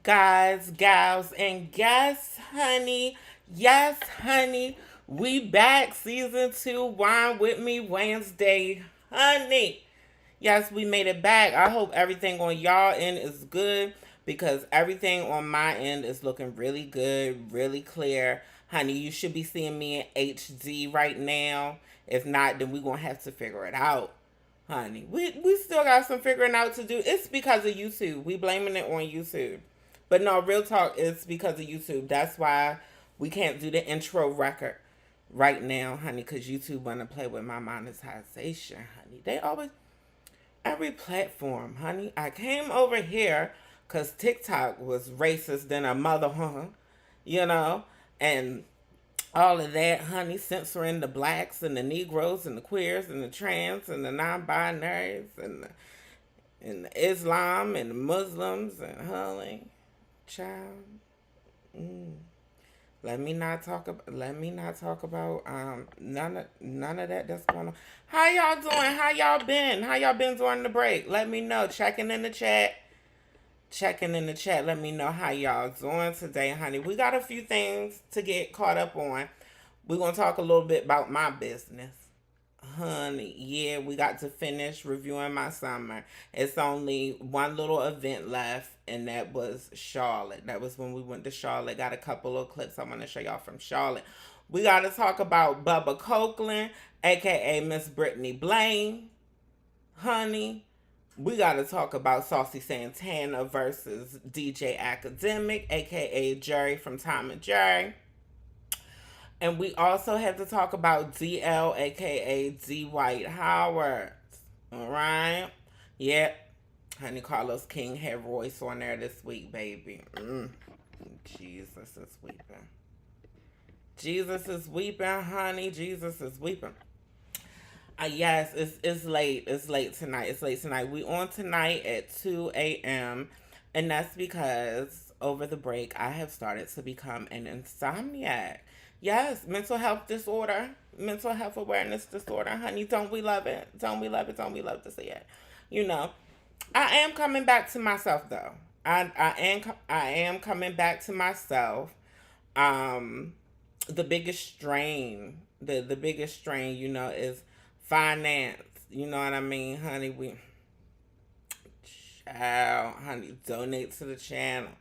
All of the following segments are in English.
Guys, gals, and guess, honey. Yes, honey. We back. Season 2, Wine With Me Wednesday. Honey. Yes, we made it back. I hope everything on y'all end is good because everything on my end is looking really good, really clear. Honey, you should be seeing me in HD right now. If not, then we're going to have to figure it out. Honey, we still got some figuring out to do. It's because of YouTube. We blaming it on YouTube. But no, real talk, it's because of YouTube. That's why we can't do the intro record right now, honey, because YouTube want to play with my monetization, honey. They always, every platform, honey. I came over here because TikTok was racist than a mother, huh? You know? And all of that, honey, censoring the blacks and the Negroes and the queers and the trans and the non-binaries and the Islam and the Muslims and honey, child. Mm. Let me not talk about none of that that's going on. How y'all doing? How y'all been? How y'all been during the break? Let me know. Checking in the chat. Checking in the chat. Let me know how y'all doing today, honey. We got a few things to get caught up on. We're gonna talk a little bit about my business. Honey, yeah, we got to finish reviewing my summer. It's only one little event left, and that was Charlotte. That was when we went to Charlotte. Got a couple of clips I want to show y'all from Charlotte. We got to talk about Bubba Copeland, aka Miss Brittany Blaine. Honey, we got to talk about Saucy Santana versus DJ Akademiks, aka Jerry from Tom and Jerry. And we also have to talk about DL, aka Dwight Howard. Alright? Yep. Honey Carlos King had Royce on there this week, baby. Jesus is weeping. Jesus is weeping, honey. Jesus is weeping. Yes, it's late. It's late tonight. It's late tonight. We on tonight at 2 a.m. And that's because over the break I have started to become an insomniac. Yes, mental health disorder, mental health awareness disorder, honey. Don't we love it? Don't we love it? Don't we love to see it? You know, I am coming back to myself though. I am coming back to myself. Um, the biggest strain, the biggest strain, is finance. You know what I mean, honey? Child, honey, donate to the channel.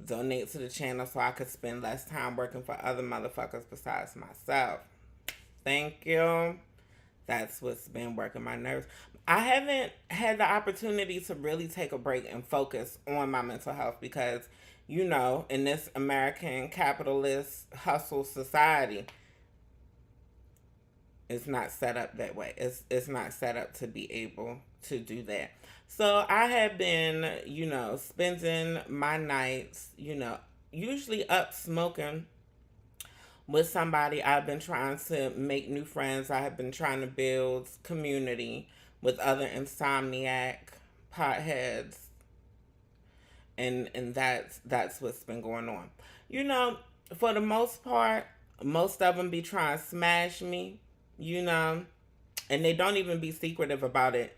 Donate to the channel so I could spend less time working for other motherfuckers besides myself. Thank you. That's what's been working my nerves. I haven't had the opportunity to really take a break and focus on my mental health because, in this American capitalist hustle society, it's not set up that way. It's not set up to be able to do that. So I have been, spending my nights, usually up smoking with somebody. I've been trying to make new friends. I have been trying to build community with other insomniac potheads. And that's what's been going on. For the most part, most of them be trying to smash me, and they don't even be secretive about it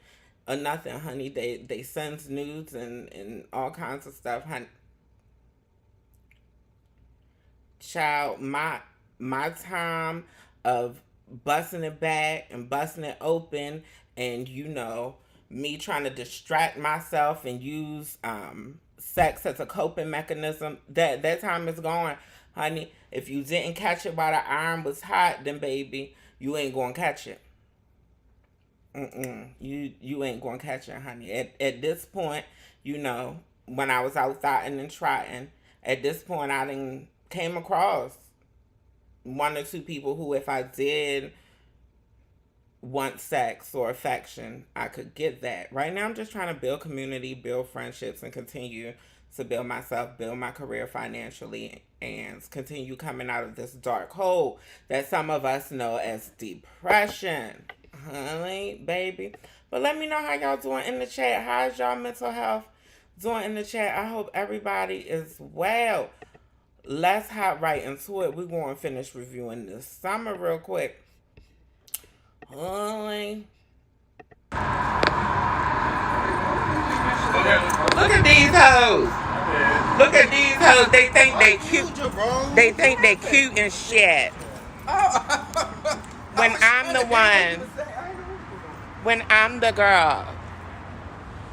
or nothing, honey. They send nudes and all kinds of stuff, honey. Child, my time of busting it back and busting it open, and me trying to distract myself and use sex as a coping mechanism. That time is gone, honey. If you didn't catch it while the iron was hot, then baby, you ain't gonna catch it. You ain't gonna catch it, honey. At this point, when I was out thotting and trotting, at this point I didn't came across one or two people who, if I did want sex or affection, I could get that. Right now I'm just trying to build community, build friendships, and continue to build myself, build my career financially, and continue coming out of this dark hole that some of us know as depression. Honey, baby. But let me know how y'all doing in the chat. How's y'all mental health doing in the chat? I hope everybody is well. Let's hop right into it. We're going to finish reviewing this summer real quick. Honey. Look at these hoes. Look at these hoes. They think they cute. They think they cute and shit. When I'm the one. When I'm the girl.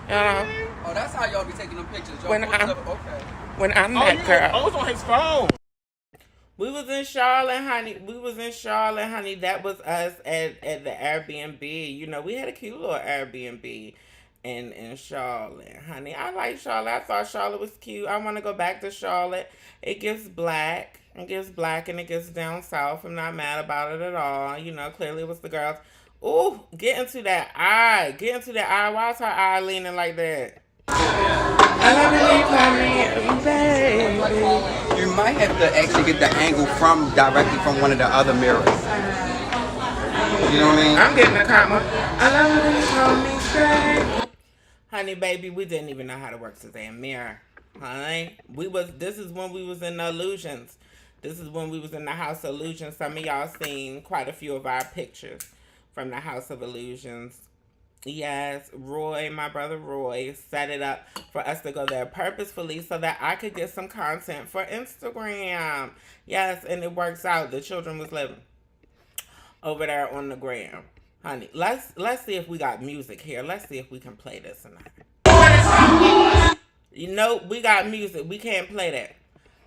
Oh, that's how y'all be taking them pictures. Y'all when I'm that girl. I was on his phone. We was in Charlotte, honey. That was us at the Airbnb. You know, we had a cute little Airbnb in Charlotte, honey. I like Charlotte. I thought Charlotte was cute. I want to go back to Charlotte. It gets black. It gets black and it gets down south. I'm not mad about it at all. You know, clearly it was the girls. Ooh, get into that eye. Get into that eye. Why is her eye leaning like that? I love it when you call me baby. You might have to actually get the angle directly from one of the other mirrors. You know what I mean? I'm getting a comment. I love it when you call me straight. Honey, baby, we didn't even know how to work the damn mirror. Honey, this is when we was in the illusions. This is when we was in the House of Illusions. Some of y'all seen quite a few of our pictures from the House of Illusions. Yes, Roy, my brother Roy, set it up for us to go there purposefully so that I could get some content for Instagram. Yes, and it works out. The children was living over there on the gram. Honey, let's see if we got music here. Let's see if we can play this or not. You know, we got music. We can't play that.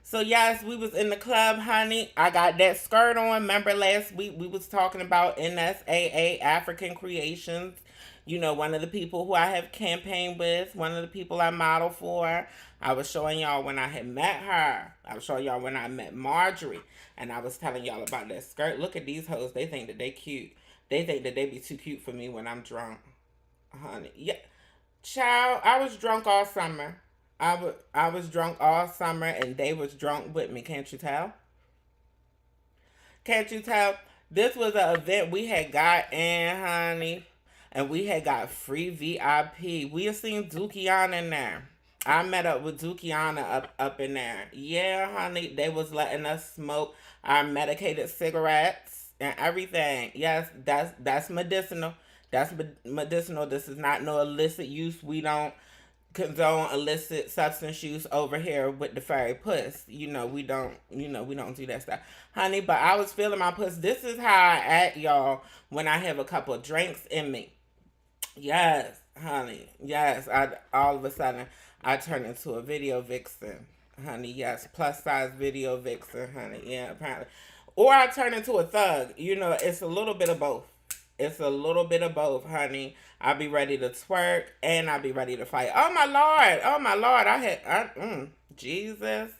So, yes, we was in the club, honey. I got that skirt on. Remember last week we was talking about NSAA, African Creations. You know, one of the people who I have campaigned with, one of the people I model for. I was showing y'all when I had met her. I was showing y'all when I met Marjorie. And I was telling y'all about that skirt. Look at these hoes. They think that they cute. They think that they be too cute for me when I'm drunk. Honey. Yeah. Child, I was drunk all summer. I was drunk all summer and they was drunk with me. Can't you tell? Can't you tell? This was an event we had got in, honey. And we had got free VIP. We had seen Dukiana in there. I met up with Dukiana up in there. Yeah, honey. They was letting us smoke our medicated cigarettes and everything. Yes, that's medicinal. That's medicinal. This is not no illicit use. We don't condone illicit substance use over here with the fairy puss. We don't do that stuff. Honey, but I was feeling my puss. This is how I act, y'all, when I have a couple of drinks in me. Yes, honey. Yes, all of a sudden I turn into a video vixen. Honey, yes, plus size video vixen, honey. Yeah, apparently. Or I turn into a thug. It's a little bit of both. It's a little bit of both, honey. I'll be ready to twerk and I'll be ready to fight. Oh my Lord. Oh my Lord. Jesus.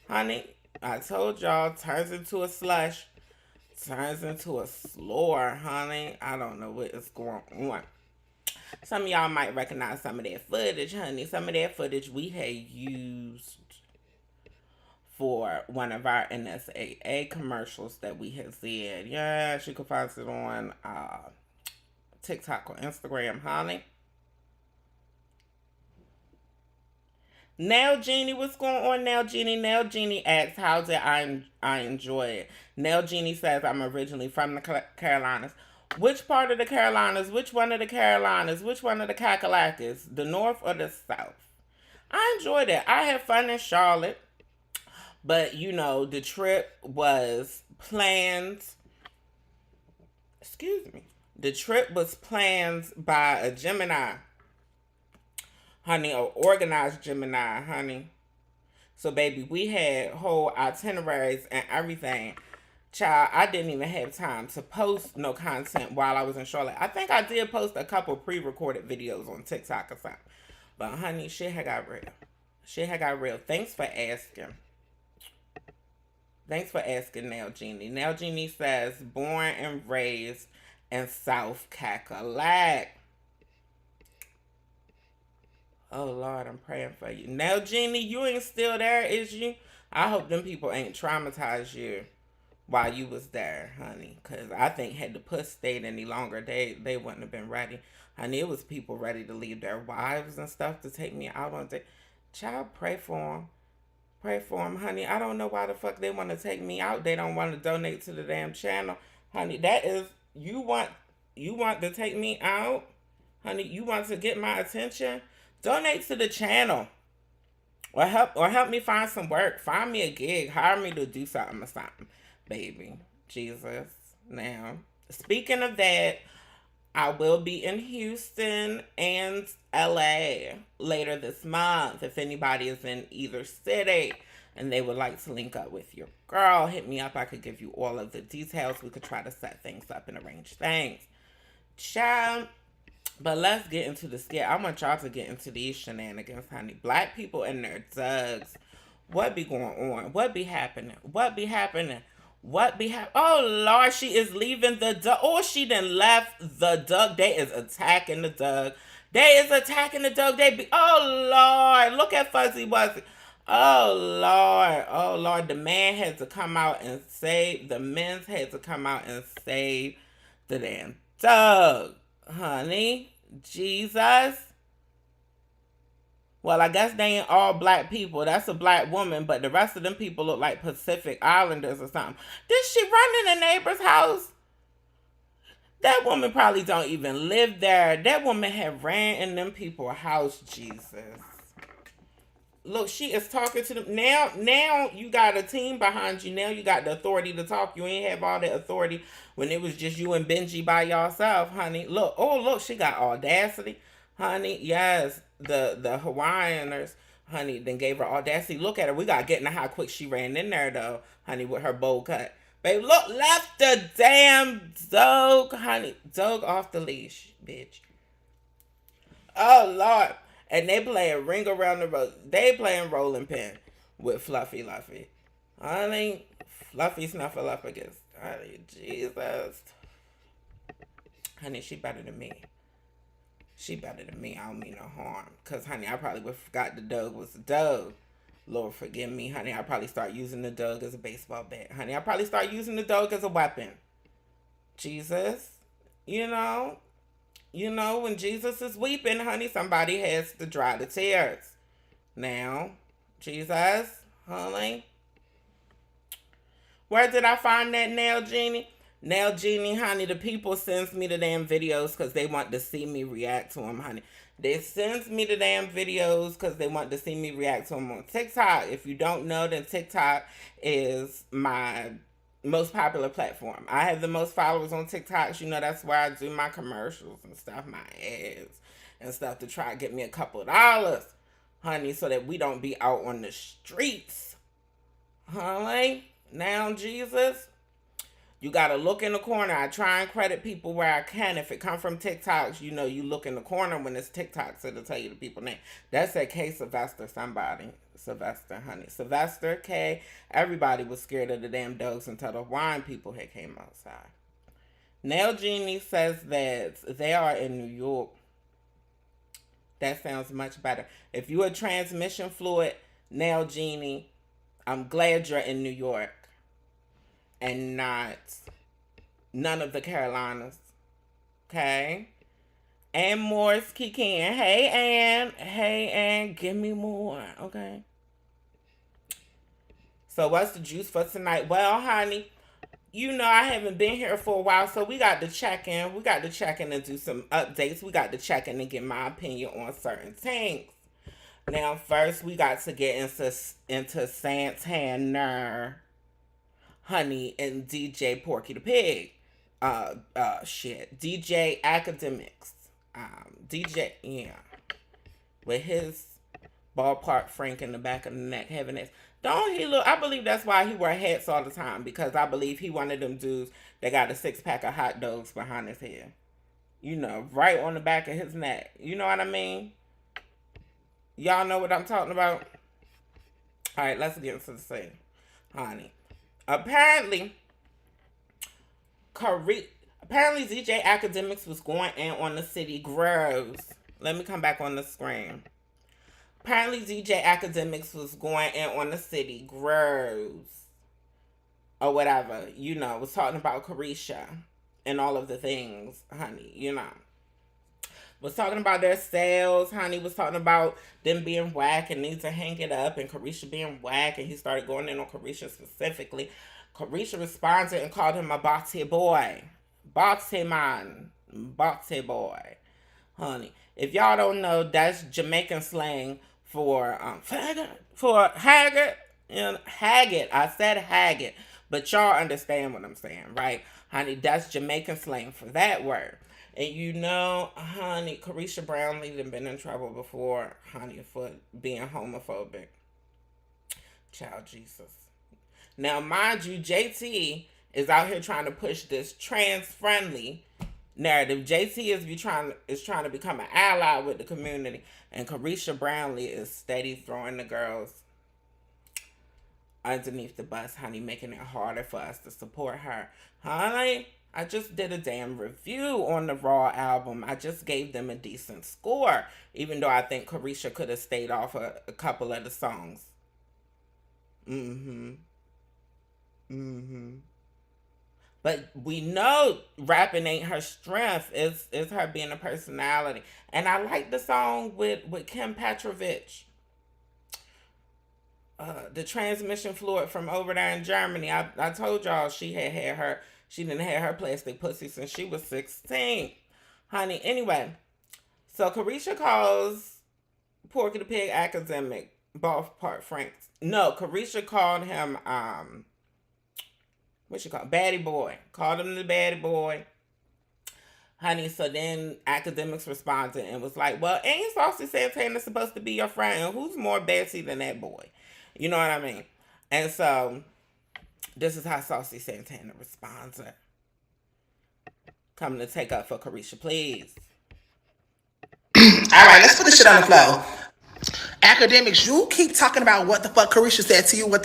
Honey, I told y'all, turns into a slush. Turns into a slore, honey. I don't know what is going on. Some of y'all might recognize some of that footage, honey. Some of that footage we had used for one of our NSAA commercials that we had said. Yeah, you can find it on TikTok or Instagram, honey. Nail Genie, what's going on, Nail Genie? Nail Genie asks, how did I enjoy it? Nail Genie says, I'm originally from the Carolinas. Which part of the Carolinas? Which one of the Carolinas? Which one of the Kakalakis? The North or the South? I enjoyed it. I had fun in Charlotte. But, the trip was planned. Excuse me. The trip was planned by a Gemini. Honey, or organized Gemini, honey. So, baby, we had whole itineraries and everything. Child, I didn't even have time to post no content while I was in Charlotte. I think I did post a couple pre-recorded videos on TikTok or something. But, honey, shit had got real. Shit had got real. Thanks for asking. Thanks for asking, Nail Genie. Nail Genie says, born and raised in South Cackalack. Oh, Lord, I'm praying for you. Nail Genie, you ain't still there, is you? I hope them people ain't traumatized you while you was there, honey. Because I think had the puss stayed any longer, they wouldn't have been ready. Honey, it was people ready to leave their wives and stuff to take me out on date. Child, pray for them. Pray for them, honey. I don't know why the fuck they want to take me out. They don't want to donate to the damn channel. Honey, that is, you want to take me out? Honey, you want to get my attention? Donate to the channel. Or help me find some work. Find me a gig. Hire me to do something or something, baby. Jesus. Now, speaking of that, I will be in Houston and LA later this month. If anybody is in either city and they would like to link up with your girl, hit me up. I could give you all of the details. We could try to set things up and arrange things. Child. But let's get into the skit. I want y'all to get into these shenanigans, honey. Black people and their thugs. What be going on? What be happening? What be happening? What be happening? Oh, Lord, she is leaving the Doug. Oh, she done left the Doug. They is attacking the Doug. They is attacking the Doug. They be, oh, Lord. Look at Fuzzy Wuzzy. Oh, Lord. Oh, Lord. The man had to come out and save, the men's had to come out and save the damn Doug. Honey, Jesus. Well, I guess they ain't all black people. That's a black woman, but the rest of them people look like Pacific Islanders or something. Did she run in a neighbor's house? That woman probably don't even live there. That woman had ran in them people's house, Jesus. Look, she is talking to them. Now you got a team behind you. Now you got the authority to talk. You ain't have all that authority when it was just you and Benji by yourself, honey. Look, she got audacity, honey. Yes, the Hawaiianers, honey, then gave her audacity. Look at her. We got to get into how quick she ran in there, though, honey, with her bowl cut. Baby, look, left the damn dog, honey. Dog off the leash, bitch. Oh, Lord. And they playing Ring Around the Road. They playing Rolling Pin with Fluffy Luffy. Honey, Fluffy Snuffleupagus. Honey, Jesus. Honey, she better than me. She better than me. I don't mean no harm. Because, honey, I probably would have forgot the dog was a dog. Lord forgive me, honey. I probably start using the dog as a baseball bat. Honey, I probably start using the dog as a weapon. Jesus. You know, when Jesus is weeping, honey, somebody has to dry the tears. Now, Jesus, honey. Where did I find that nail genie? Nail genie, honey, the people sends me the damn videos because they want to see me react to them, honey. They sends me the damn videos because they want to see me react to them on TikTok. If you don't know, then TikTok is my most popular platform. I have the most followers on TikTok. You know, that's where I do my commercials and stuff, my ads and stuff to try to get me a couple of dollars, honey, so that we don't be out on the streets. Honey, now, Jesus, you got to look in the corner. I try and credit people where I can. If it come from TikToks, you know, you look in the corner when it's TikTok, so to tell you the people name. That's that K Sylvester somebody. Sylvester, honey. Sylvester, K. Everybody was scared of the damn dogs until the wine people had came outside. Nail Genie says that they are in New York. That sounds much better. If you're a transmission fluid, Nail Genie, I'm glad you're in New York and not none of the Carolinas. Okay? Ann Morris Kikin. Hey, Ann. Hey, Ann. Give me more. Okay? So what's the juice for tonight? Well, honey, you know I haven't been here for a while, so we got to check in. We got to check in and do some updates. We got to check in and get my opinion on certain things. Now, first, we got to get into Santana, honey, and DJ Porky the Pig. DJ Akademiks. DJ, yeah. With his ballpark Frank in the back of the neck, having this. Don't he look, I believe that's why he wear hats all the time, because I believe he one of them dudes that got a 6-pack of hot dogs behind his head. You know, right on the back of his neck. You know what I mean? Y'all know what I'm talking about? Alright, let's get into the scene. Honey. Apparently DJ Akademiks was going in on the city grows. Let me come back on the screen. Apparently DJ Akademiks was going in on the city grows. Or whatever. You know, was talking about Carisha and all of the things, honey, you know. Was talking about their sales, honey. Was talking about them being whack and need to hang it up, and Carisha being whack, and he started going in on Carisha specifically. Carisha responded and called him a boxy boy. Boxy man. Boxy boy. Honey. If y'all don't know, that's Jamaican slang for Haggard. Haggard. I said Haggard, but y'all understand what I'm saying, right? Honey, that's Jamaican slang for that word. And honey, Carisha Brownlee done been in trouble before, honey, for being homophobic. Child Jesus. Now, mind you, JT is out here trying to push this trans-friendly narrative. JT is trying to become an ally with the community, and Carisha Brownlee is steady throwing the girls underneath the bus, honey, making it harder for us to support her. Honey, I just did a damn review on the Raw album. I just gave them a decent score, even though I think Carisha could have stayed off a couple of the songs. But we know rapping ain't her strength. It's her being a personality. And I like the song with Kim Petrovich. The transmission fluid from over there in Germany. I told y'all she didn't have her plastic pussy since she was 16. Honey, anyway. So Carisha calls Porky the Pig academic. Ballpark Franks. No, Carisha called him what she called? Baddie boy. Called him the baddie boy. Honey, so then Akademiks responded and was like, well, ain't Saucy Santana supposed to be your friend? And who's more Betsy than that boy? You know what I mean? And so, this is how Saucy Santana responds. Coming to take up for Carisha, please. All right, let's put this shit on the floor. Akademiks, you keep talking about what the fuck Carisha said to you, how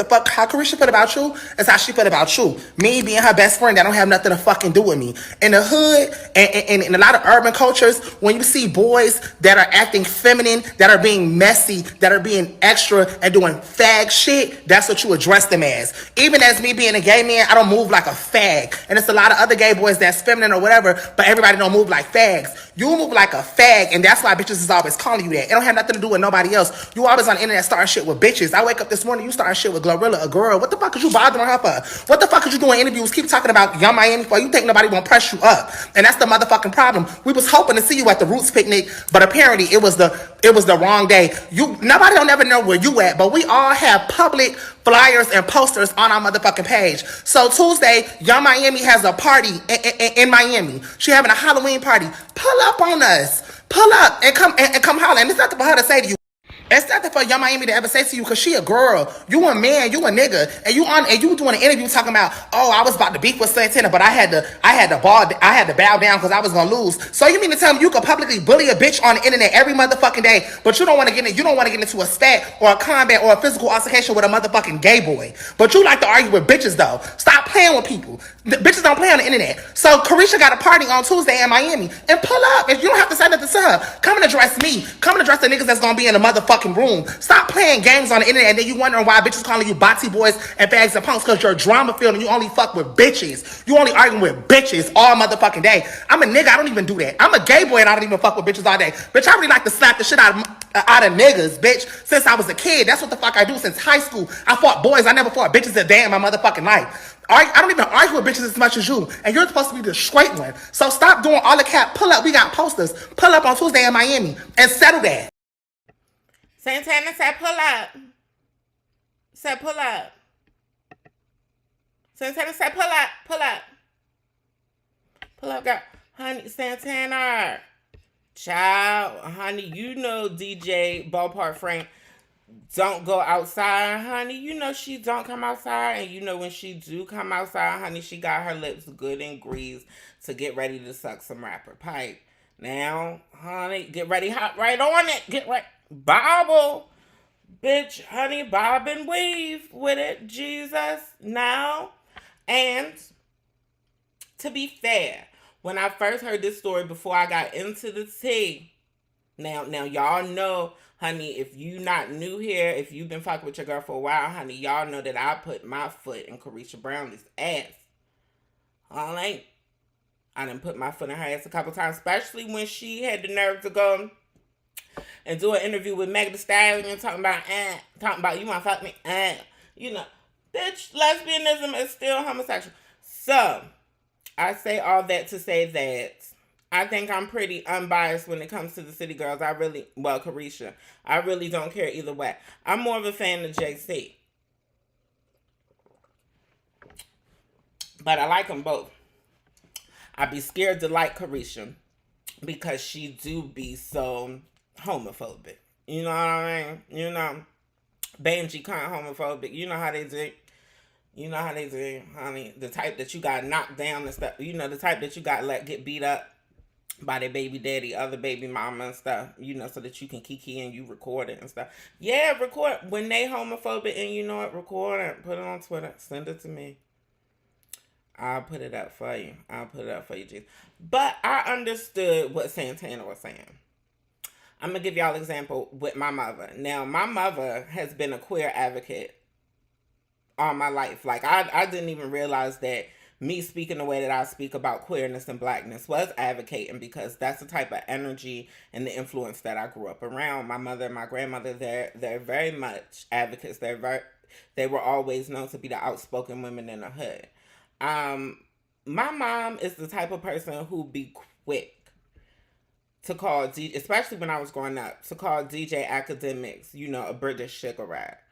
Carisha felt about you, is how she felt about you. Me being her best friend, that don't have nothing to fucking do with me. In the hood, and in a lot of urban cultures, when you see boys that are acting feminine, that are being messy, that are being extra, and doing fag shit, that's what you address them as. Even as me being a gay man, I don't move like a fag. And it's a lot of other gay boys that's feminine or whatever, but everybody don't move like fags. You move like a fag, and that's why bitches is always calling you that. It don't have nothing to do with nobody else. You always on the internet starting shit with bitches. I wake up this morning, you starting shit with Glorilla, a girl. What the fuck is you bothering her for? What the fuck is you doing interviews? Keep talking about Young Miami for? You think nobody won't press you up? And that's the motherfucking problem. We was hoping to see you at the Roots picnic, but apparently it was the wrong day. Nobody don't ever know where you at, but we all have public flyers and posters on our motherfucking page. So Tuesday, Young Miami has a party in Miami. She having a Halloween party. Pull up on us. Pull up and come holler. And it's nothing for her to say to you. It's nothing for Young Miami to ever say to you, because she a girl. You a man, you a nigga. And you doing an interview talking about, oh, I was about to beef with Santana, but I had to bow down because I was gonna lose. So you mean to tell me you could publicly bully a bitch on the internet every motherfucking day, but you don't want to get into a spat or a combat or a physical altercation with a motherfucking gay boy. But you like to argue with bitches though. Stop playing with people. The bitches don't play on the internet. So Carisha got a party on Tuesday in Miami. And pull up. If you don't have to say nothing to her, come and address me. Come and address the niggas that's gonna be in the motherfucking room. Stop playing games on the internet and then you wondering why bitches calling you bati boys and fags and punks, because you're drama filled and you only fuck with bitches. You only arguing with bitches all motherfucking day. I'm a nigga, I don't even do that. I'm a gay boy and I don't even fuck with bitches all day. Bitch, I really like to slap the shit out of niggas, bitch, since I was a kid. That's what the fuck I do since high school. I fought boys, I never fought bitches a day in my motherfucking life. I don't even argue with bitches as much as you, and you're supposed to be the straight one. So stop doing all the cap. Pull up, we got posters. Pull up on Tuesday in Miami and settle that. Santana said pull up. Said pull up. Santana said pull up. Pull up. Pull up, girl. Honey, Santana. Child, honey, you know DJ Ballpark Frank don't go outside, honey. You know she don't come outside. And you know when she do come outside, honey, she got her lips good and greased to get ready to suck some rapper pipe. Now, honey, get ready, hop right on it. Get right. Bobble. Bitch, honey, bob and weave with it. Jesus. Now. And to be fair, when I first heard this story before I got into the tea, now y'all know, honey, if you not new here, if you've been fucking with your girl for a while, honey, y'all know that I put my foot in Carisha Brownlee's ass. All right? I done put my foot in her ass a couple times, especially when she had the nerve to go and do an interview with Meg Thee Stallion talking about you want to fuck me, you know, bitch, lesbianism is still homosexual. So, I say all that to say that I think I'm pretty unbiased when it comes to the City Girls. Carisha, I really don't care either way. I'm more of a fan of JC, but I like them both. I be scared to like Carisha because she do be so homophobic. You know what I mean? Benji kind of homophobic. You know how they do. You know how they do, honey. The type that you got knocked down and stuff. The type that you got let get beat up by their baby daddy, other baby mama and stuff. So that you can kiki and you record it and stuff. Yeah, record when they homophobic and you know what, record it, put it on Twitter, send it to me. I'll put it up for you. G. But I understood what Santana was saying. I'm going to give y'all an example with my mother. Now, my mother has been a queer advocate all my life. Like, I didn't even realize that me speaking the way that I speak about queerness and blackness was advocating, because that's the type of energy and the influence that I grew up around. My mother and my grandmother, they're very much advocates. They were always known to be the outspoken women in the hood. My mom is the type of person who be quick to call especially when I was growing up, to call DJ Akademiks, a British sugar rat.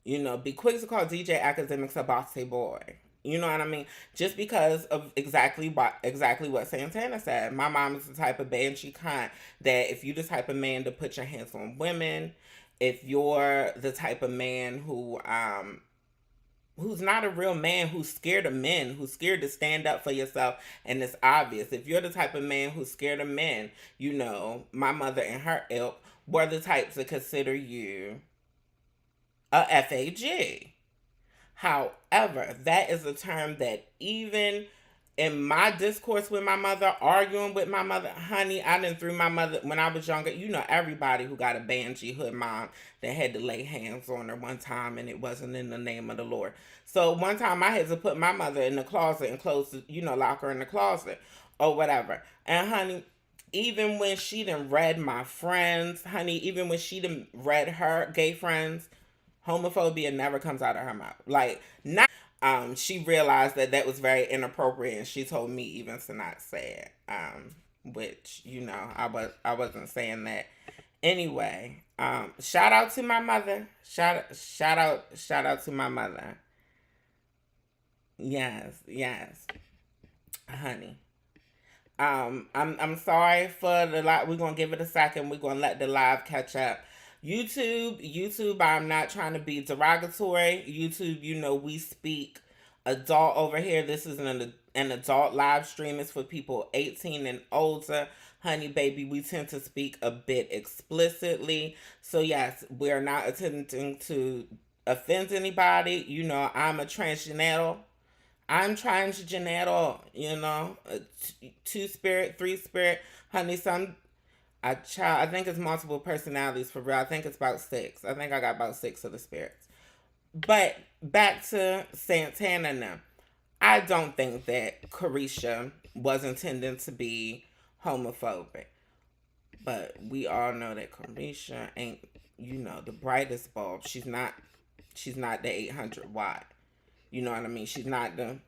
Be quick to call DJ Akademiks a bossy boy. You know what I mean? Just because of exactly what Santana said. My mom is the type of banshee kind that if you the type of man to put your hands on women, if you're the type of man who's not a real man, who's scared of men, who's scared to stand up for yourself, and it's obvious. If you're the type of man who's scared of men, my mother and her ilk were the types to consider you a FAG. However, that is a term that even in my discourse with my mother, arguing with my mother, honey, I done threw my mother when I was younger. Everybody who got a Banshee hood mom that had to lay hands on her one time, and it wasn't in the name of the Lord. So one time I had to put my mother in the closet and lock her in the closet or whatever. And honey, even when she done read my friends, honey, even when she done read her gay friends, homophobia never comes out of her mouth. Like, not she realized that was very inappropriate, and she told me even to not say it. Which, I wasn't saying that. Anyway, shout out to my mother. Shout out to my mother. Yes, honey. I'm sorry for the live. We're gonna give it a second. We're gonna let the live catch up. YouTube, I'm not trying to be derogatory. YouTube, we speak adult over here. This is an adult live stream. It's for people 18 and older. Honey, baby, we tend to speak a bit explicitly. So yes, we're not attempting to offend anybody. I'm a transgender. I'm transgender, 2-spirit, 3-spirit. Honey, I think it's multiple personalities for real. I think it's about 6. I think I got about 6 of the spirits. But back to Santana now. I don't think that Carisha was intended to be homophobic. But we all know that Carisha ain't, the brightest bulb. She's not the 800 watt. You know what I mean? She's not the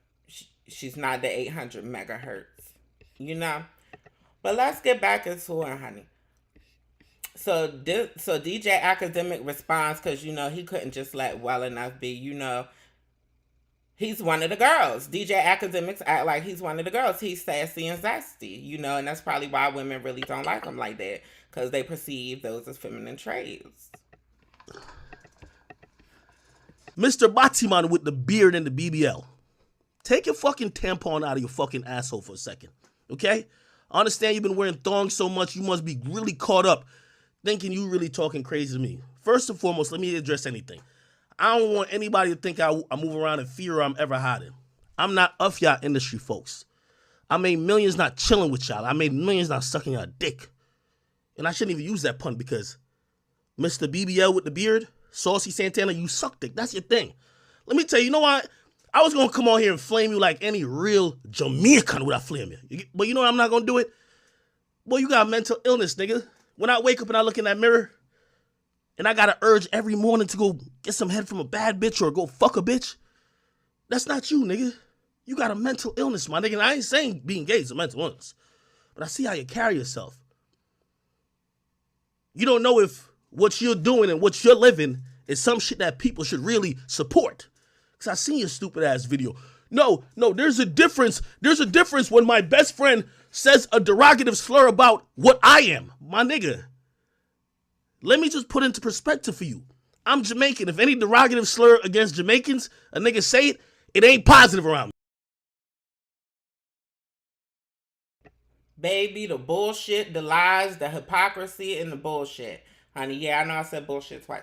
800 megahertz. But let's get back into it, honey. So DJ Akademiks responds because, he couldn't just let well enough be, he's one of the girls. DJ Akademiks act like he's one of the girls. He's sassy and zesty, and that's probably why women really don't like him like that, because they perceive those as feminine traits. Mr. Batiman with the beard and the BBL. Take your fucking tampon out of your fucking asshole for a second, okay? I understand you've been wearing thongs so much, you must be really caught up thinking you really talking crazy to me. First and foremost, let me address anything. I don't want anybody to think I move around in fear or I'm ever hiding. I'm not of y'all industry, folks. I made millions not chilling with y'all. I made millions not sucking y'all dick. And I shouldn't even use that pun because Mr. BBL with the beard, Saucy Santana, you suck dick. That's your thing. Let me tell you, you know what? I was going to come on here and flame you like any real Jamaican would I flame you. But you know what? I'm not going to do it. Boy, you got mental illness, nigga. When I wake up and I look in that mirror and I got an urge every morning to go get some head from a bad bitch or go fuck a bitch, that's not you, nigga. You got a mental illness, my nigga. And I ain't saying being gay is a mental illness. but I see how you carry yourself. You don't know if what you're doing and what you're living is some shit that people should really support. Because I seen your stupid ass video. No, there's a difference. There's a difference when my best friend says a derogative slur about what I am. My nigga. Let me just put into perspective for you. I'm Jamaican. If any derogative slur against Jamaicans, a nigga say it, it ain't positive around me. Baby, the bullshit, the lies, the hypocrisy, and the bullshit. Honey, yeah, I know I said bullshit twice.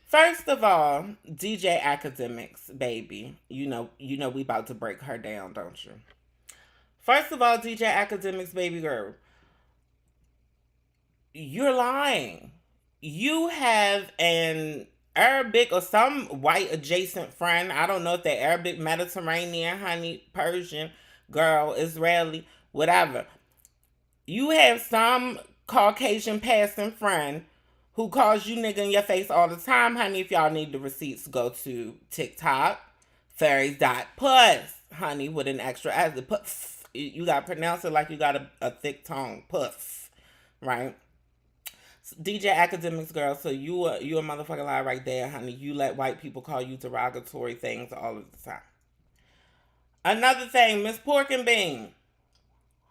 First of all, DJ Akademiks, baby. You know we about to break her down, don't you? First of all, DJ Akademiks, baby girl. You're lying. You have an Arabic or some white adjacent friend. I don't know if they're Arabic, Mediterranean, honey, Persian, girl, Israeli, whatever. You have some Caucasian passing friend who calls you nigga in your face all the time, honey. If y'all need the receipts, go to TikTok, fairies.puss, honey, with an extra S. Puss. You gotta pronounce it like you got a thick tongue. Puss. Right? DJ Akademiks, girl, so you a motherfucking lie right there, honey. You let white people call you derogatory things all of the time. Another thing, Miss Pork and Bean.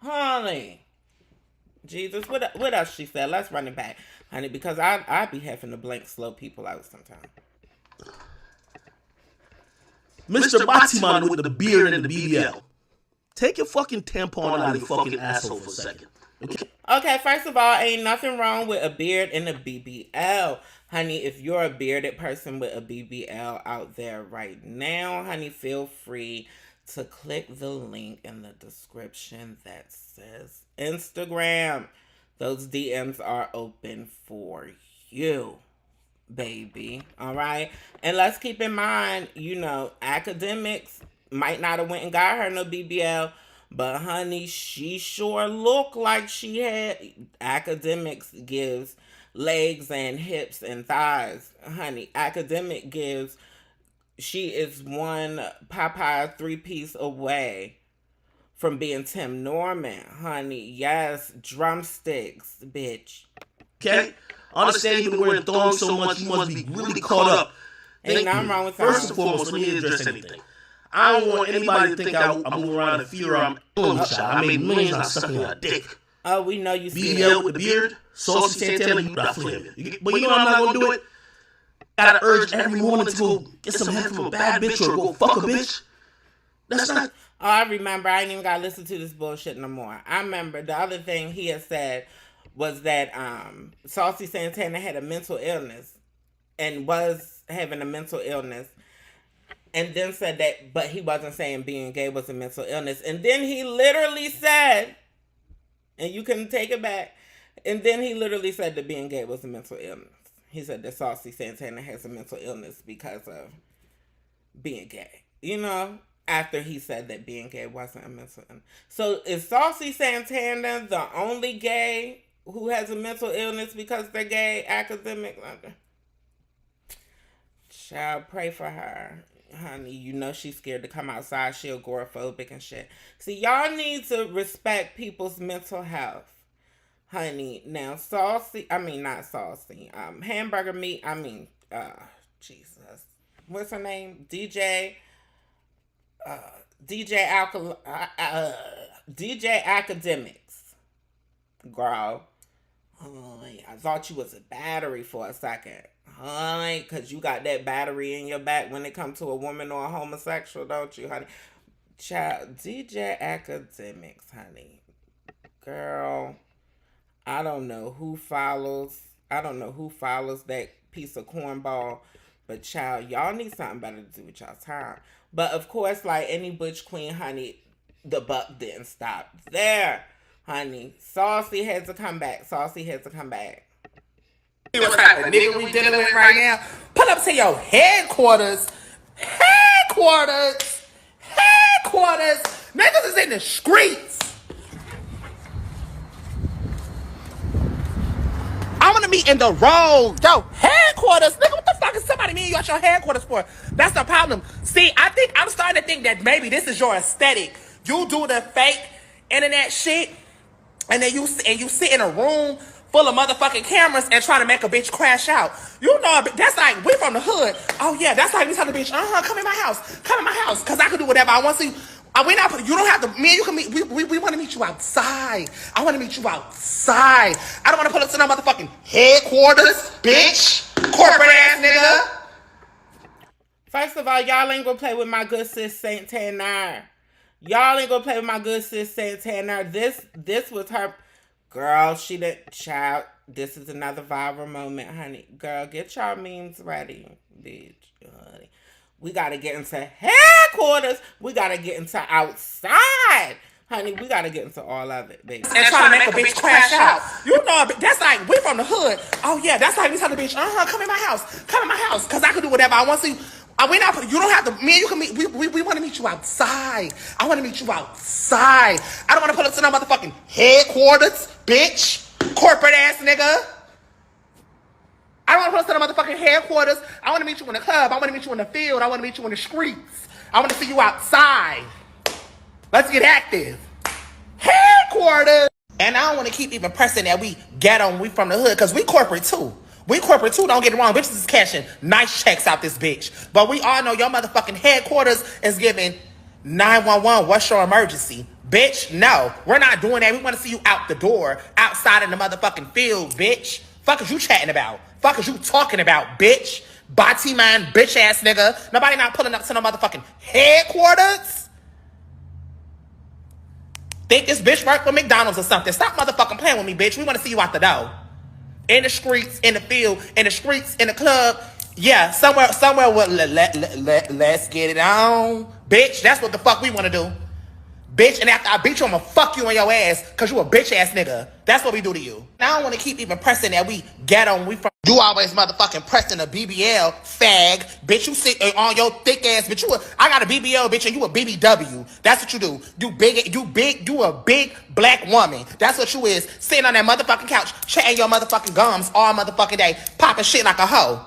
Honey. Jesus, what else she said? Let's run it back, honey, because I be having to blank slow people out sometimes. Mr. Batiman with the beard and the BBL. Take your fucking tampon out of your fucking asshole for a second. Okay, first of all, ain't nothing wrong with a beard and a BBL. Honey, if you're a bearded person with a BBL out there right now, honey, feel free to click the link in the description that says Instagram. Those DMs are open for you, baby. All right? And let's keep in mind, Akademiks might not have went and got her no BBL, but she sure looked like she had. Akademiks gives legs and hips and thighs. Honey, Akademiks gives, she is one Popeye 3-piece away from being Tim Norman. Honey, yes, drumsticks, bitch. Okay? I understand you've been wearing thongs so much, you must be really caught up. Ain't nothing wrong with that. First and foremost, let me address anything. I don't want anybody to think I'm moving around in fear I'm I made millions on sucking a dick. Oh, we know you see BBL with the beard, Saucy Santana, you not flaming. But you know I'm not gonna do it. Gotta urge every morning to go get some head from a bad bitch or go fuck a bitch. That's not. Oh, I remember. I ain't even gotta listen to this bullshit no more. I remember the other thing he had said was that Saucy Santana had a mental illness and was having a mental illness. And then said that, but he wasn't saying being gay was a mental illness. And then he literally said, and you can take it back, and then he literally said that being gay was a mental illness. He said that Saucy Santana has a mental illness because of being gay. After he said that being gay wasn't a mental illness. So is Saucy Santana the only gay who has a mental illness because they're gay? Academic? Child, pray for her. Honey, she's scared to come outside. She agoraphobic and shit. See, y'all need to respect people's mental health. Honey, now not Saucy. Hamburger meat, Jesus. What's her name? DJ Akademiks. Girl. I thought you was a battery for a second. Honey, because you got that battery in your back when it comes to a woman or a homosexual, don't you, honey? Child, DJ Akademiks, honey. Girl, I don't know who follows that piece of cornball, but child, y'all need something better to do with y'all's time. But of course, like any butch queen, honey, the buck didn't stop there. Honey, Saucy had to come back. What's happening, nigga? We dealing with right now. Pull up to your headquarters. Niggas is in the streets. I want to meet in the road. Yo, headquarters. Nigga, what the fuck is somebody mean you at your headquarters for? That's the problem. See, I'm starting to think that maybe this is your aesthetic. You do the fake internet shit and then you sit in a room full of motherfucking cameras and try to make a bitch crash out. You know, that's like, we from the hood. Oh yeah, that's like we tell the bitch, come in my house, cause I can do whatever I want to. We not. You don't have to. Me and you can meet. We want to meet you outside. I want to meet you outside. I don't want to pull up to no motherfucking headquarters, bitch. Corporate ass nigga. First of all, y'all ain't gonna play with my good sis Santana. Y'all ain't gonna play with my good sis Santana. This was her. Girl, she didn't. Child, this is another viral moment, honey. Girl, get y'all memes ready, bitch. Honey. We gotta get into headquarters. We gotta get into outside. Honey, we gotta get into all of it, baby. And try to make a bitch crash out. You know, that's like, we from the hood. Oh yeah, that's like we tell the bitch, come in my house, cause I can do whatever I want to. We not. You don't have to. Me and you can meet. We want to meet you outside. I want to meet you outside. I don't want to pull up to no motherfucking headquarters, bitch. Corporate ass nigga. I don't want to pull up to no motherfucking headquarters. I want to meet you in the club. I want to meet you in the field. I want to meet you in the streets. I want to see you outside. Let's get active. Headquarters. And I don't want to keep even pressing that we ghetto and we from the hood, because we corporate too. We corporate too, don't get it wrong. Bitches is cashing nice checks out this bitch. But we all know your motherfucking headquarters is giving 911, what's your emergency? Bitch, no. We're not doing that. We want to see you out the door, outside in the motherfucking field, bitch. Fuck is you chatting about? Fuck is you talking about, bitch? Body man, bitch ass nigga. Nobody not pulling up to no motherfucking headquarters? Think this bitch work for McDonald's or something. Stop motherfucking playing with me, bitch. We want to see you out the door. In the streets, in the field, in the streets, in the club. Yeah, somewhere let's get it on. Bitch, that's what the fuck we want to do. Bitch, and after I beat you, I'm gonna fuck you on your ass, cause you a bitch ass nigga. That's what we do to you. Now I don't want to keep even pressing that we ghetto and we from. You always motherfucking pressing a BBL, fag. Bitch, you sit on your thick ass, bitch. I got a BBL, bitch, and you a BBW. That's what you do. You a big black woman. That's what you is. Sitting on that motherfucking couch, chatting your motherfucking gums all motherfucking day, popping shit like a hoe.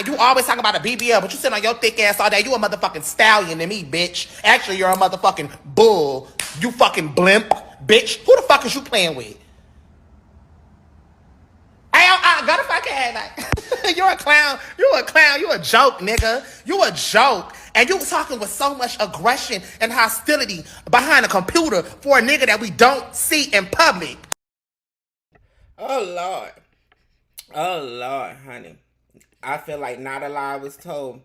You always talk about a BBL, but you sit on your thick ass all day. You a motherfucking stallion to me, bitch. Actually, you're a motherfucking bull. You fucking blimp, bitch. Who the fuck is you playing with? I got a fucking head. Like, you're a clown. You a clown. You a joke, nigga. You a joke. And you talking with so much aggression and hostility behind a computer for a nigga that we don't see in public. Oh, Lord. Oh, Lord, honey. I feel like not a lie was told.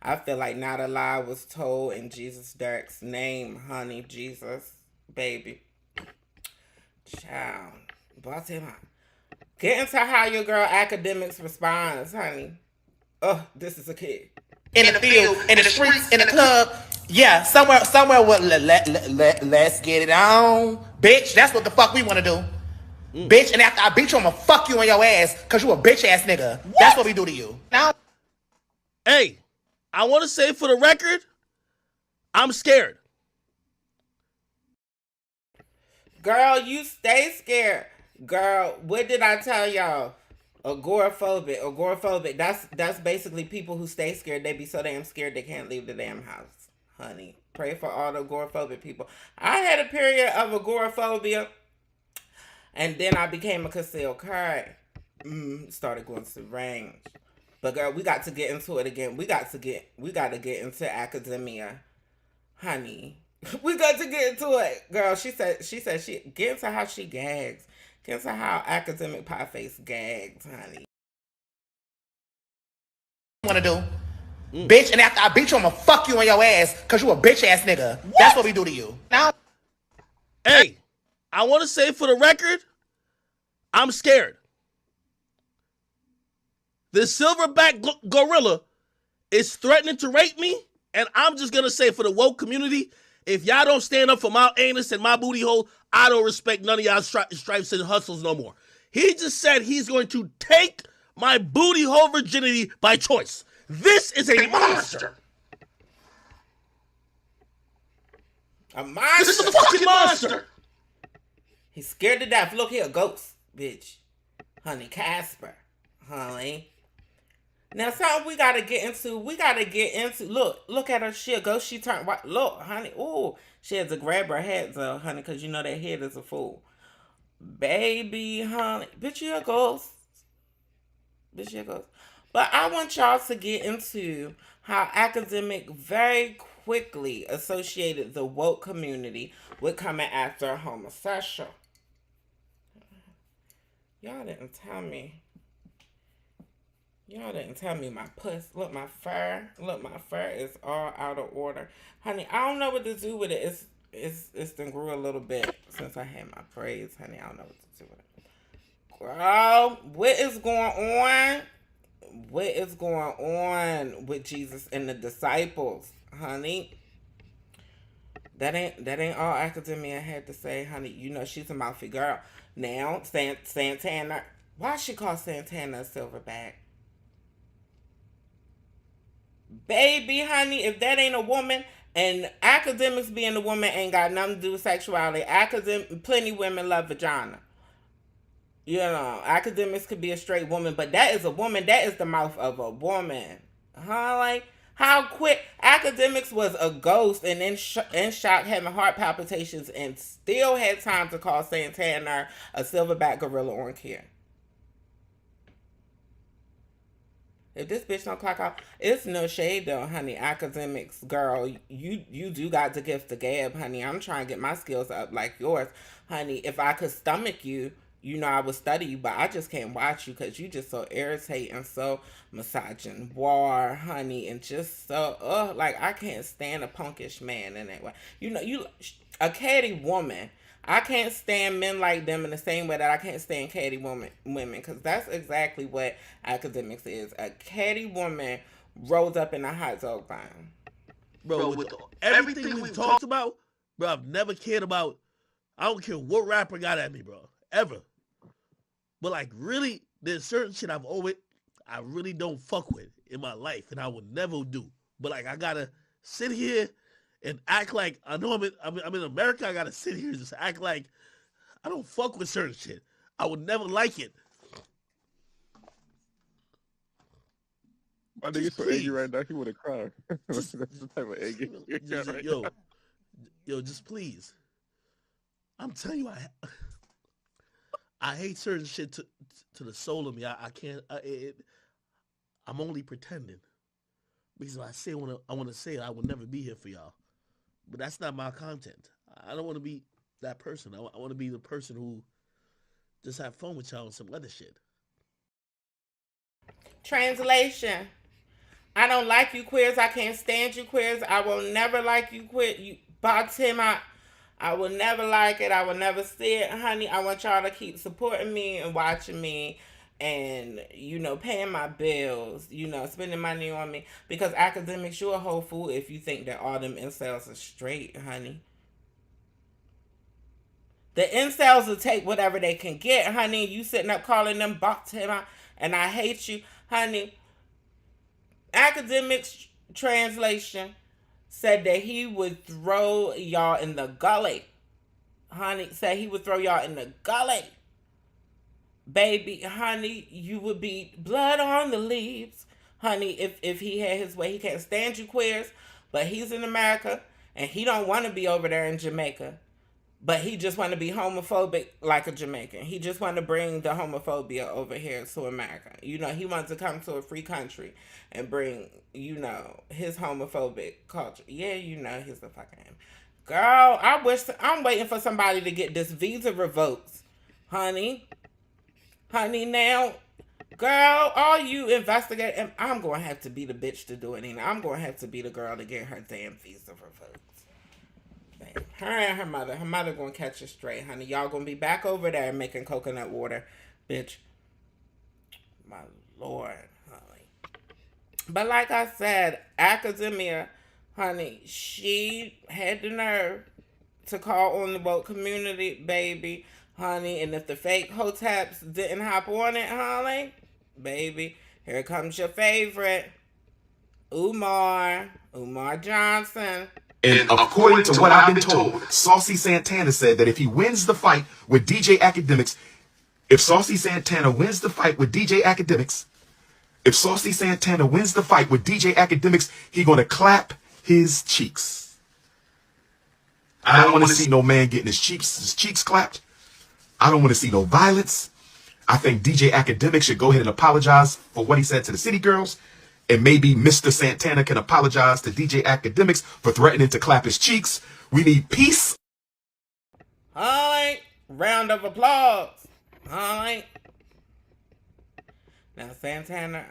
I feel like not a lie was told in Jesus Dirk's name, honey. Jesus, baby. Child. Get into how your girl Akademiks responds, honey. Oh, this is a kid. In the field, in the streets, in the club. Yeah, somewhere let's get it on. Bitch, that's what the fuck we want to do. Bitch, and after I beat you, I'm gonna fuck you on your ass, cause you a bitch ass nigga. What? That's what we do to you. Now, hey, I want to say for the record, I'm scared. Girl, you stay scared. Girl, what did I tell y'all? Agoraphobic. That's basically people who stay scared. They be so damn scared they can't leave the damn house. Honey, pray for all the agoraphobic people. I had a period of agoraphobia. And then I became a concealed carry. Started going to the range. But girl, we got to get into it again. We got to get into academia. Honey. We got to get into it. Girl, she said she get into how she gags. Get into how academic pie face gags, honey. Wanna do? Bitch, and after I beat you, I'm gonna fuck you on your ass, cause you a bitch ass nigga. What? That's what we do to you. Now, hey, I want to say for the record, I'm scared. The silverback gorilla is threatening to rape me, and I'm just going to say for the woke community, if y'all don't stand up for my anus and my booty hole, I don't respect none of y'all stripes and hustles no more. He just said he's going to take my booty hole virginity by choice. This is a monster. A monster. This is a fucking monster. He's scared to death. Look here, ghost, bitch. Honey, Casper. Honey. Now, something we gotta get into. Look at her. She a ghost. She turned white. Look, honey. Ooh. She had to grab her head, though, honey, because you know that head is a fool. Baby, honey. Bitch, you a ghost. Bitch, you a ghost. But I want y'all to get into how Academic very quickly associated the woke community with coming after a homosexual. Y'all didn't tell me. Y'all didn't tell me my puss. Look, my fur. Look, my fur is all out of order. Honey, I don't know what to do with it. It's done grew a little bit since I had my braids, honey. I don't know what to do with it. Girl, what is going on? What is going on with Jesus and the disciples, honey? That ain't all Academia had to say, honey. You know she's a mouthy girl. Now, Santana. Why she call Santana a silverback? Baby, honey, if that ain't a woman, and Akademiks being a woman ain't got nothing to do with sexuality. Plenty women love vagina. You know, Akademiks could be a straight woman, but that is a woman. That is the mouth of a woman. Huh? Like, how quick Akademiks was a ghost and in shock, having heart palpitations, and still had time to call Santana a silverback gorilla on care. If this bitch don't clock out, it's no shade though, honey. Academics, girl, you do got the gift of gab, honey. I'm trying to get my skills up like yours, honey. If I could stomach you, you know I would study you, but I just can't watch you because you just so irritating, so misogynoir, honey, and just so like I can't stand a punkish man in that way. You know, you a catty woman. I can't stand men like them in the same way that I can't stand catty women, because that's exactly what Academics is. A catty woman rolls up in a hot dog bun. Bro, with everything we've talked about, bro, I've never cared about, I don't care what rapper got at me, bro, ever. But like, really, there's certain shit I really don't fuck with in my life, and I would never do. But like, I gotta sit here and act like I know I'm in America. I gotta sit here and just act like I don't fuck with certain shit. I would never like it. My nigga's so angry right now. He would have cried. That's the type of angry. Right Yo, just please. I'm telling you, I hate certain shit to the soul of me. I can't. I'm only pretending because if I say I want to say it, I will never be here for y'all. But that's not my content. I don't want to be that person. I want to be the person who just have fun with y'all and some other shit. Translation. I don't like you queers. I can't stand you queers. I will never like you you box him out. I will never like it. I will never see it. Honey, I want y'all to keep supporting me and watching me and, you know, paying my bills, you know, spending money on me. Because Academics, you're a whole fool if you think that all them incels are straight, honey. The incels will take whatever they can get, honey. You sitting up calling them box him out, and I hate you, honey. Academics translation said that he would throw y'all in the gully. Honey, said he would throw y'all in the gully. Baby, honey, you would be blood on the leaves. Honey, if he had his way, he can't stand you queers, but he's in America, and he don't want to be over there in Jamaica. But he just want to be homophobic like a Jamaican. He just want to bring the homophobia over here to America. You know, he wants to come to a free country and bring, you know, his homophobic culture. Yeah, you know, he's the fucking girl. I'm waiting for somebody to get this visa revoked, honey. Honey, now, girl, all you investigate, and I'm going to have to be the bitch to do it. And I'm going to have to be the girl to get her damn visa revoked. Her and her mother gonna catch it straight, honey. Y'all gonna be back over there making coconut water, bitch. My lord, honey. But like I said, Academia, honey, she had the nerve to call on the woke community, baby, honey. And if the fake hotaps didn't hop on it, honey, baby, here comes your favorite, Umar Johnson. And according to what I've been told, Saucy Santana said that if he wins the fight with DJ Akademiks, if Saucy Santana wins the fight with DJ Akademiks, he gonna clap his cheeks. I don't want to see no man getting his cheeks clapped. I don't want to see no violence. I think DJ Akademiks should go ahead and apologize for what he said to the City Girls. And maybe Mr. Santana can apologize to DJ Akademiks for threatening to clap his cheeks. We need peace. All right. Round of applause. All right. Now, Santana.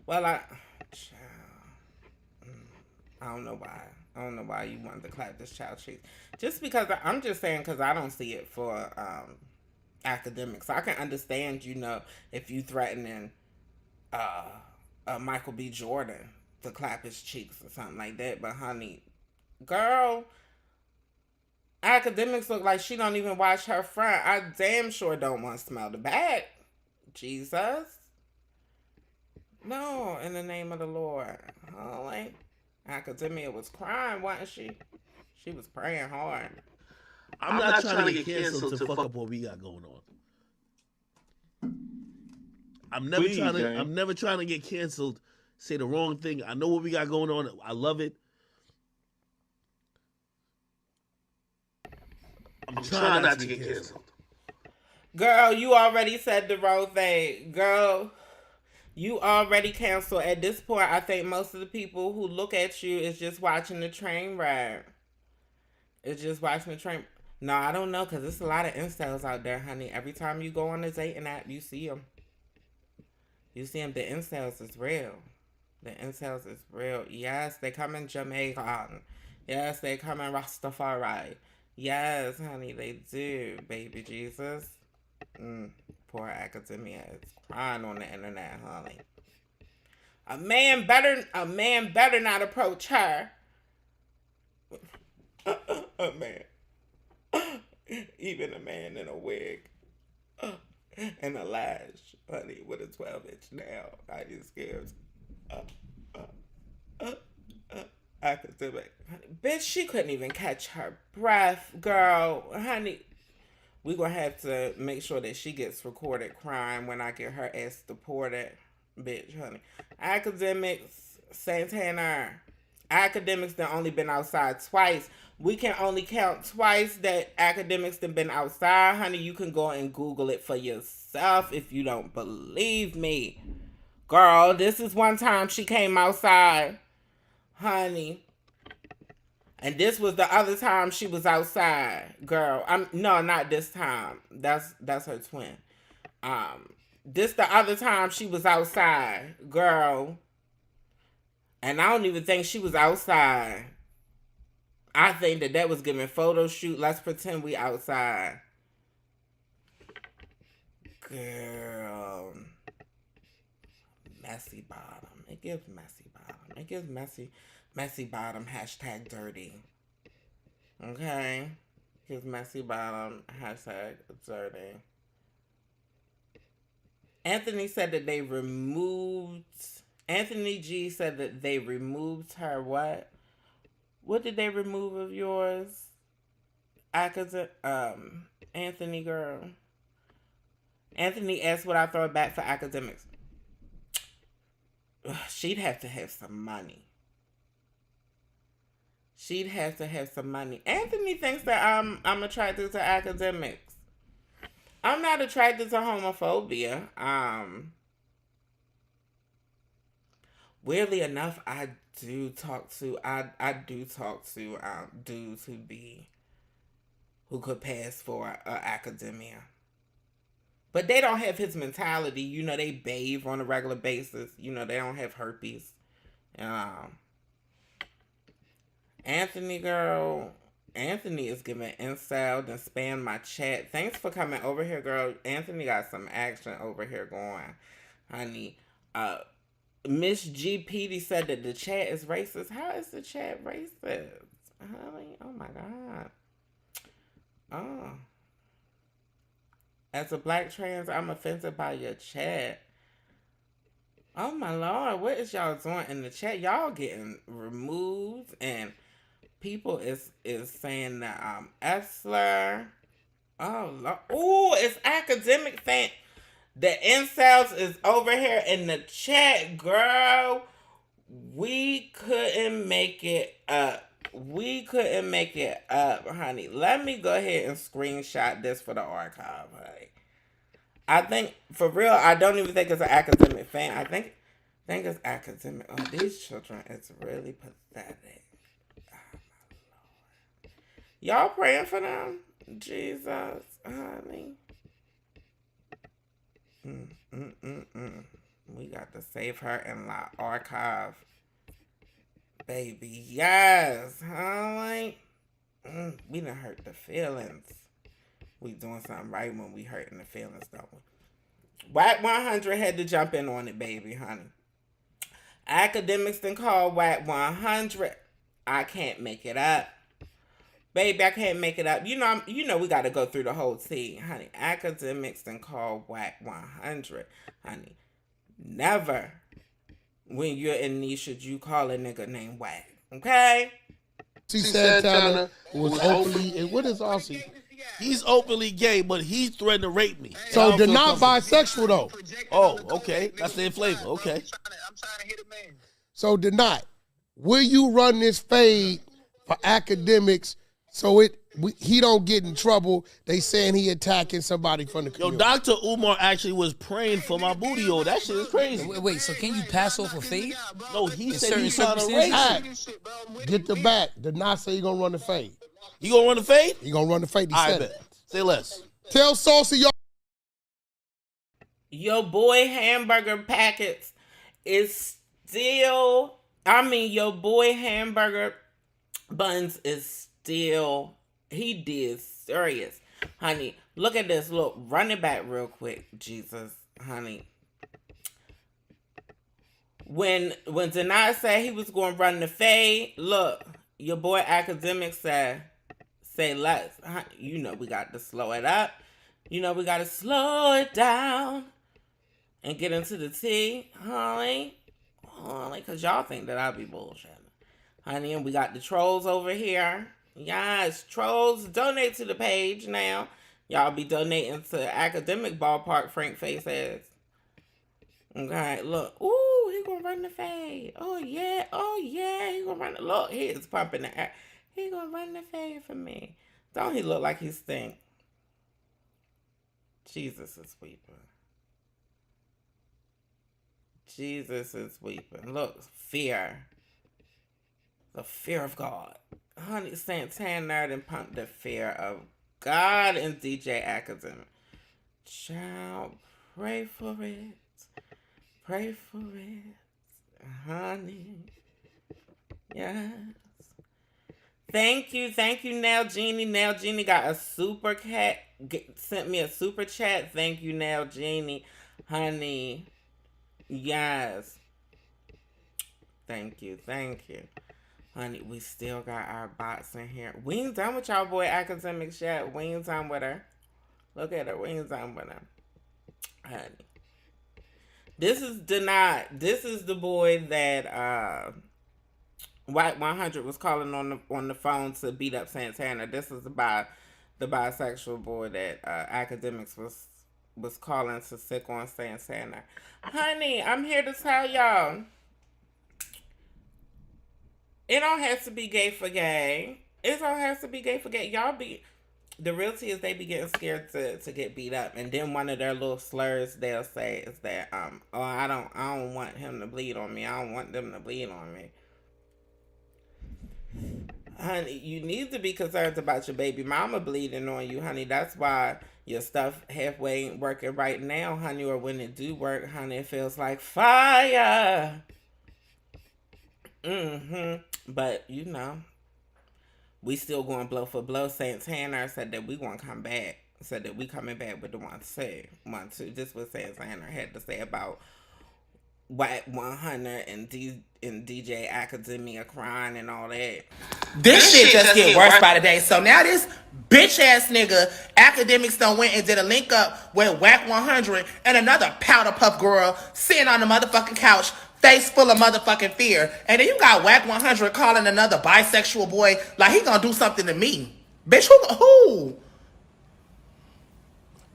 Well, I don't know why. I don't know why you wanted to clap this child cheeks. Just because I'm just saying, because I don't see it for Akademiks. I can understand, if you threatening Michael B. Jordan to clap his cheeks or something like that. But honey, girl, Akademiks look like she don't even wash her front. I damn sure don't want to smell the back. Jesus. No, in the name of the Lord. Holy. Akademia was crying, wasn't she? She was praying hard. I'm not trying to get canceled to fuck up what we got going on. I'm never trying to get canceled, say the wrong thing. I know what we got going on. I love it. I'm trying not to get canceled. Girl, you already said the wrong thing. Girl, you already canceled. At this point, I think most of the people who look at you is just watching the train ride. It's just watching the train. No, I don't know, because there's a lot of incels out there, honey. Every time you go on a dating app, you see them. You see them. The incels is real. The incels is real. Yes, they come in Jamaican. Yes, they come in Rastafari. Yes, honey, they do, baby Jesus. Poor Akademia is crying on the internet, honey. A man better not approach her. A man. Even a man in a wig. And a lash, honey, with a 12-inch nail. I just scared. Academic. Bitch, she couldn't even catch her breath, girl. Honey, we gonna have to make sure that she gets recorded crying when I get her ass deported. Bitch, honey. Akademiks, Santana. Akademiks done only been outside twice. We can only count twice that Akademiks done been outside, honey. You can go and Google it for yourself if you don't believe me. Girl, this is one time she came outside, honey. And this was the other time she was outside, girl. No, not this time. That's her twin. This the other time she was outside, girl. And I don't even think she was outside. I think that was giving photo shoot. Let's pretend we outside. Girl. Messy bottom. It gives messy bottom. It gives messy bottom hashtag dirty. Okay? It gives messy bottom hashtag dirty. Anthony G said that they removed her what? What did they remove of yours? Anthony girl. Anthony asked what I throw back for Akademiks. She'd have to have some money. She'd have to have some money. Anthony thinks that I'm attracted to Akademiks. I'm not attracted to homophobia. Weirdly enough, I do talk to dudes who could pass for academia. But they don't have his mentality. They bathe on a regular basis. They don't have herpes. Anthony girl. Anthony is giving incel and spam my chat. Thanks for coming over here, girl. Anthony got some action over here going. Honey. Miss G. Petey said that the chat is racist. How is the chat racist? Honey, oh my God. Oh. As a black trans, I'm offended by your chat. Oh my Lord, what is y'all doing in the chat? Y'all getting removed, and people is saying that Essler. Oh Lord. Ooh, it's academic fan. The incels is over here in the chat, girl. We couldn't make it up. We couldn't make it up, honey. Let me go ahead and screenshot this for the archive, honey. I think, for real, I don't even think it's an academic fan. I think it's academic. Oh, these children, it's really pathetic. Oh, my Lord. Y'all praying for them? Jesus, honey. We got to save her in the archive. Baby, yes, honey. We done hurt the feelings. We doing something right when we hurting the feelings, don't we? Whack 100 had to jump in on it, baby, honey. Akademiks done called Whack 100. I can't make it up. Baby, I can't make it up. You know we got to go through the whole tea, honey. Akademiks done called Whack 100, honey. Never, when you're in need, should you call a nigga named Whack, okay? See, Santana was openly, and what is Saucy? He's openly gay, but he's threatened to rape me. So they're not bisexual though. Oh, okay. That's their flavor. Okay. I'm trying to hit a man. So they're not. Will you run this fade for Akademiks so he don't get in trouble? They saying he attacking somebody from the community. Yo, Dr. Umar actually was praying for my booty. Yo, that shit is crazy. Wait, so can you pass off a fade? No, he In said certain he's trying to rape circumstances? me. Get the back. Did not say he gonna run the fade. You gonna run the fade? He gonna run the fade. He I said bet. it. Say less. Tell Saucy y'all. Your boy hamburger packets is still, your boy hamburger buns is still, he did serious. Honey, look at this. Look, run it back real quick, Jesus, honey. When Denai said he was going to run the fade, look, your boy Akademiks said, say less. You know we got to slow it up. You know we got to slow it down and get into the tea, honey. Because y'all think that I be bullshitting. Honey, and we got the trolls over here. Yes, trolls, donate to the page now. Y'all be donating to academic ballpark Frank face ass. Okay, look. Ooh, he gonna run the fade. Oh, yeah. He gonna run the... Look, he is pumping the air. He gonna run the fade for me. Don't he look like he stink? Jesus is weeping. Jesus is weeping. Look, fear. The fear of God. Honey, Santana done pumped the fear of God in DJ Akademiks. Child, pray for it. Pray for it. Honey. Yes. Thank you, Now Genie. Now Genie got a super cat. Sent me a super chat. Thank you, Now Genie. Honey. Yes. Thank you. Honey, we still got our bots in here. We ain't done with y'all boy Akademiks yet. We ain't done with her. Look at her. We ain't done with her. Honey. This is denied. This is the boy that White 100 was calling on the phone to beat up Santana. This is the bisexual boy that Akademiks was calling to sick on Santana. Honey, I'm here to tell y'all. It don't have to be gay for gay. It don't have to be gay for gay. The realty is they be getting scared to get beat up. And then one of their little slurs they'll say is that, I don't want him to bleed on me. I don't want them to bleed on me. Honey, you need to be concerned about your baby mama bleeding on you, honey. That's why your stuff halfway ain't working right now, honey. Or when it do work, honey, it feels like fire. But, we still going blow for blow. Santana said that we want to come back. Said that we coming back with the 1-2. This was Santana had to say about White 100 and DJ Akademia crying and all that. This shit just get worse by the day. So now this bitch ass nigga Akademiks done went and did a link up with Whack 100 and another powder puff girl sitting on the motherfucking couch, face full of motherfucking fear. And then you got Whack 100 calling another bisexual boy like he gonna do something to me. Bitch, who?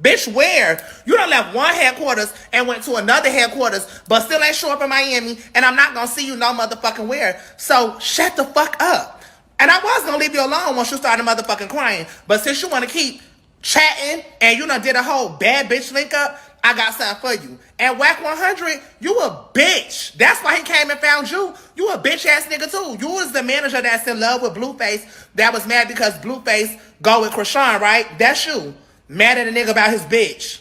Bitch, where? You done left one headquarters and went to another headquarters, but still ain't show up in Miami, and I'm not gonna see you no motherfucking where. So shut the fuck up. And I was gonna leave you alone once you started motherfucking crying. But since you wanna keep chatting and you done did a whole bad bitch link up, I got something for you. And Whack 100, you a bitch. That's why he came and found you. You a bitch ass nigga too. You was the manager that's in love with Blueface that was mad because Blueface go with Krishan, right? That's you. Mad at a nigga about his bitch.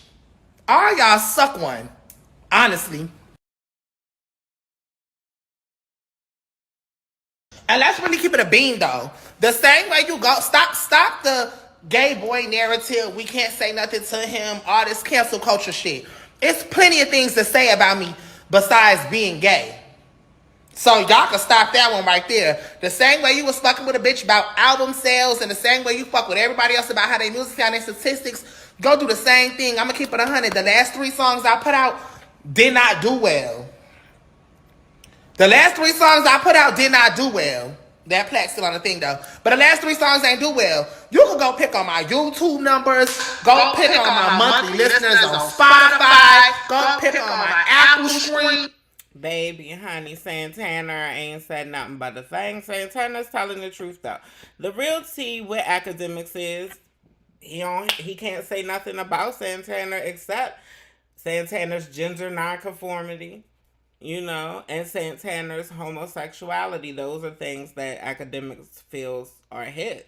All y'all suck one. Honestly. And let's really keep it a beam though. The same way you go, stop the gay boy narrative. We can't say nothing to him. All this cancel culture shit. It's plenty of things to say about me besides being gay. So y'all can stop that one right there. The same way you was fucking with a bitch about album sales, and the same way you fuck with everybody else about how they music sound and statistics, go do the same thing. I'm gonna keep it 100. The last 3 songs I put out did not do well. The last 3 songs I put out did not do well. That plaque's still on the thing though. But the last 3 songs ain't do well. You can go pick on my YouTube numbers. Go pick on my monthly listeners on Spotify. Go pick on my Apple stream. Baby, honey, Santana ain't said nothing but the thing. Santana's telling the truth though. The real tea with Akademiks is he can't say nothing about Santana except Santana's gender nonconformity. And Santana's homosexuality. Those are things that Akademiks feels are his.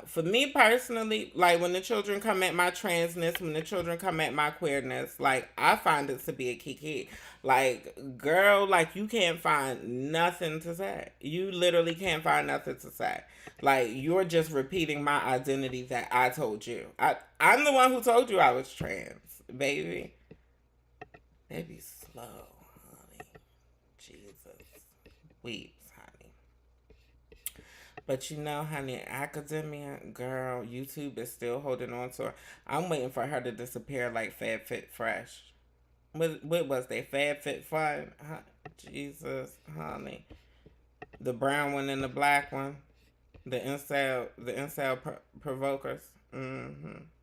For me personally, like when the children come at my transness, when the children come at my queerness, like I find it to be a kiki. Like, girl, like you can't find nothing to say. You literally can't find nothing to say. Like you're just repeating my identity that I told you. I'm the one who told you I was trans, baby. They be slow. Weeps, honey. But honey, Academia, girl, YouTube is still holding on to her. I'm waiting for her to disappear like Fab Fit Fresh. What was they? Fab Fit Fun? Jesus, honey. The brown one and the black one. The incel provokers.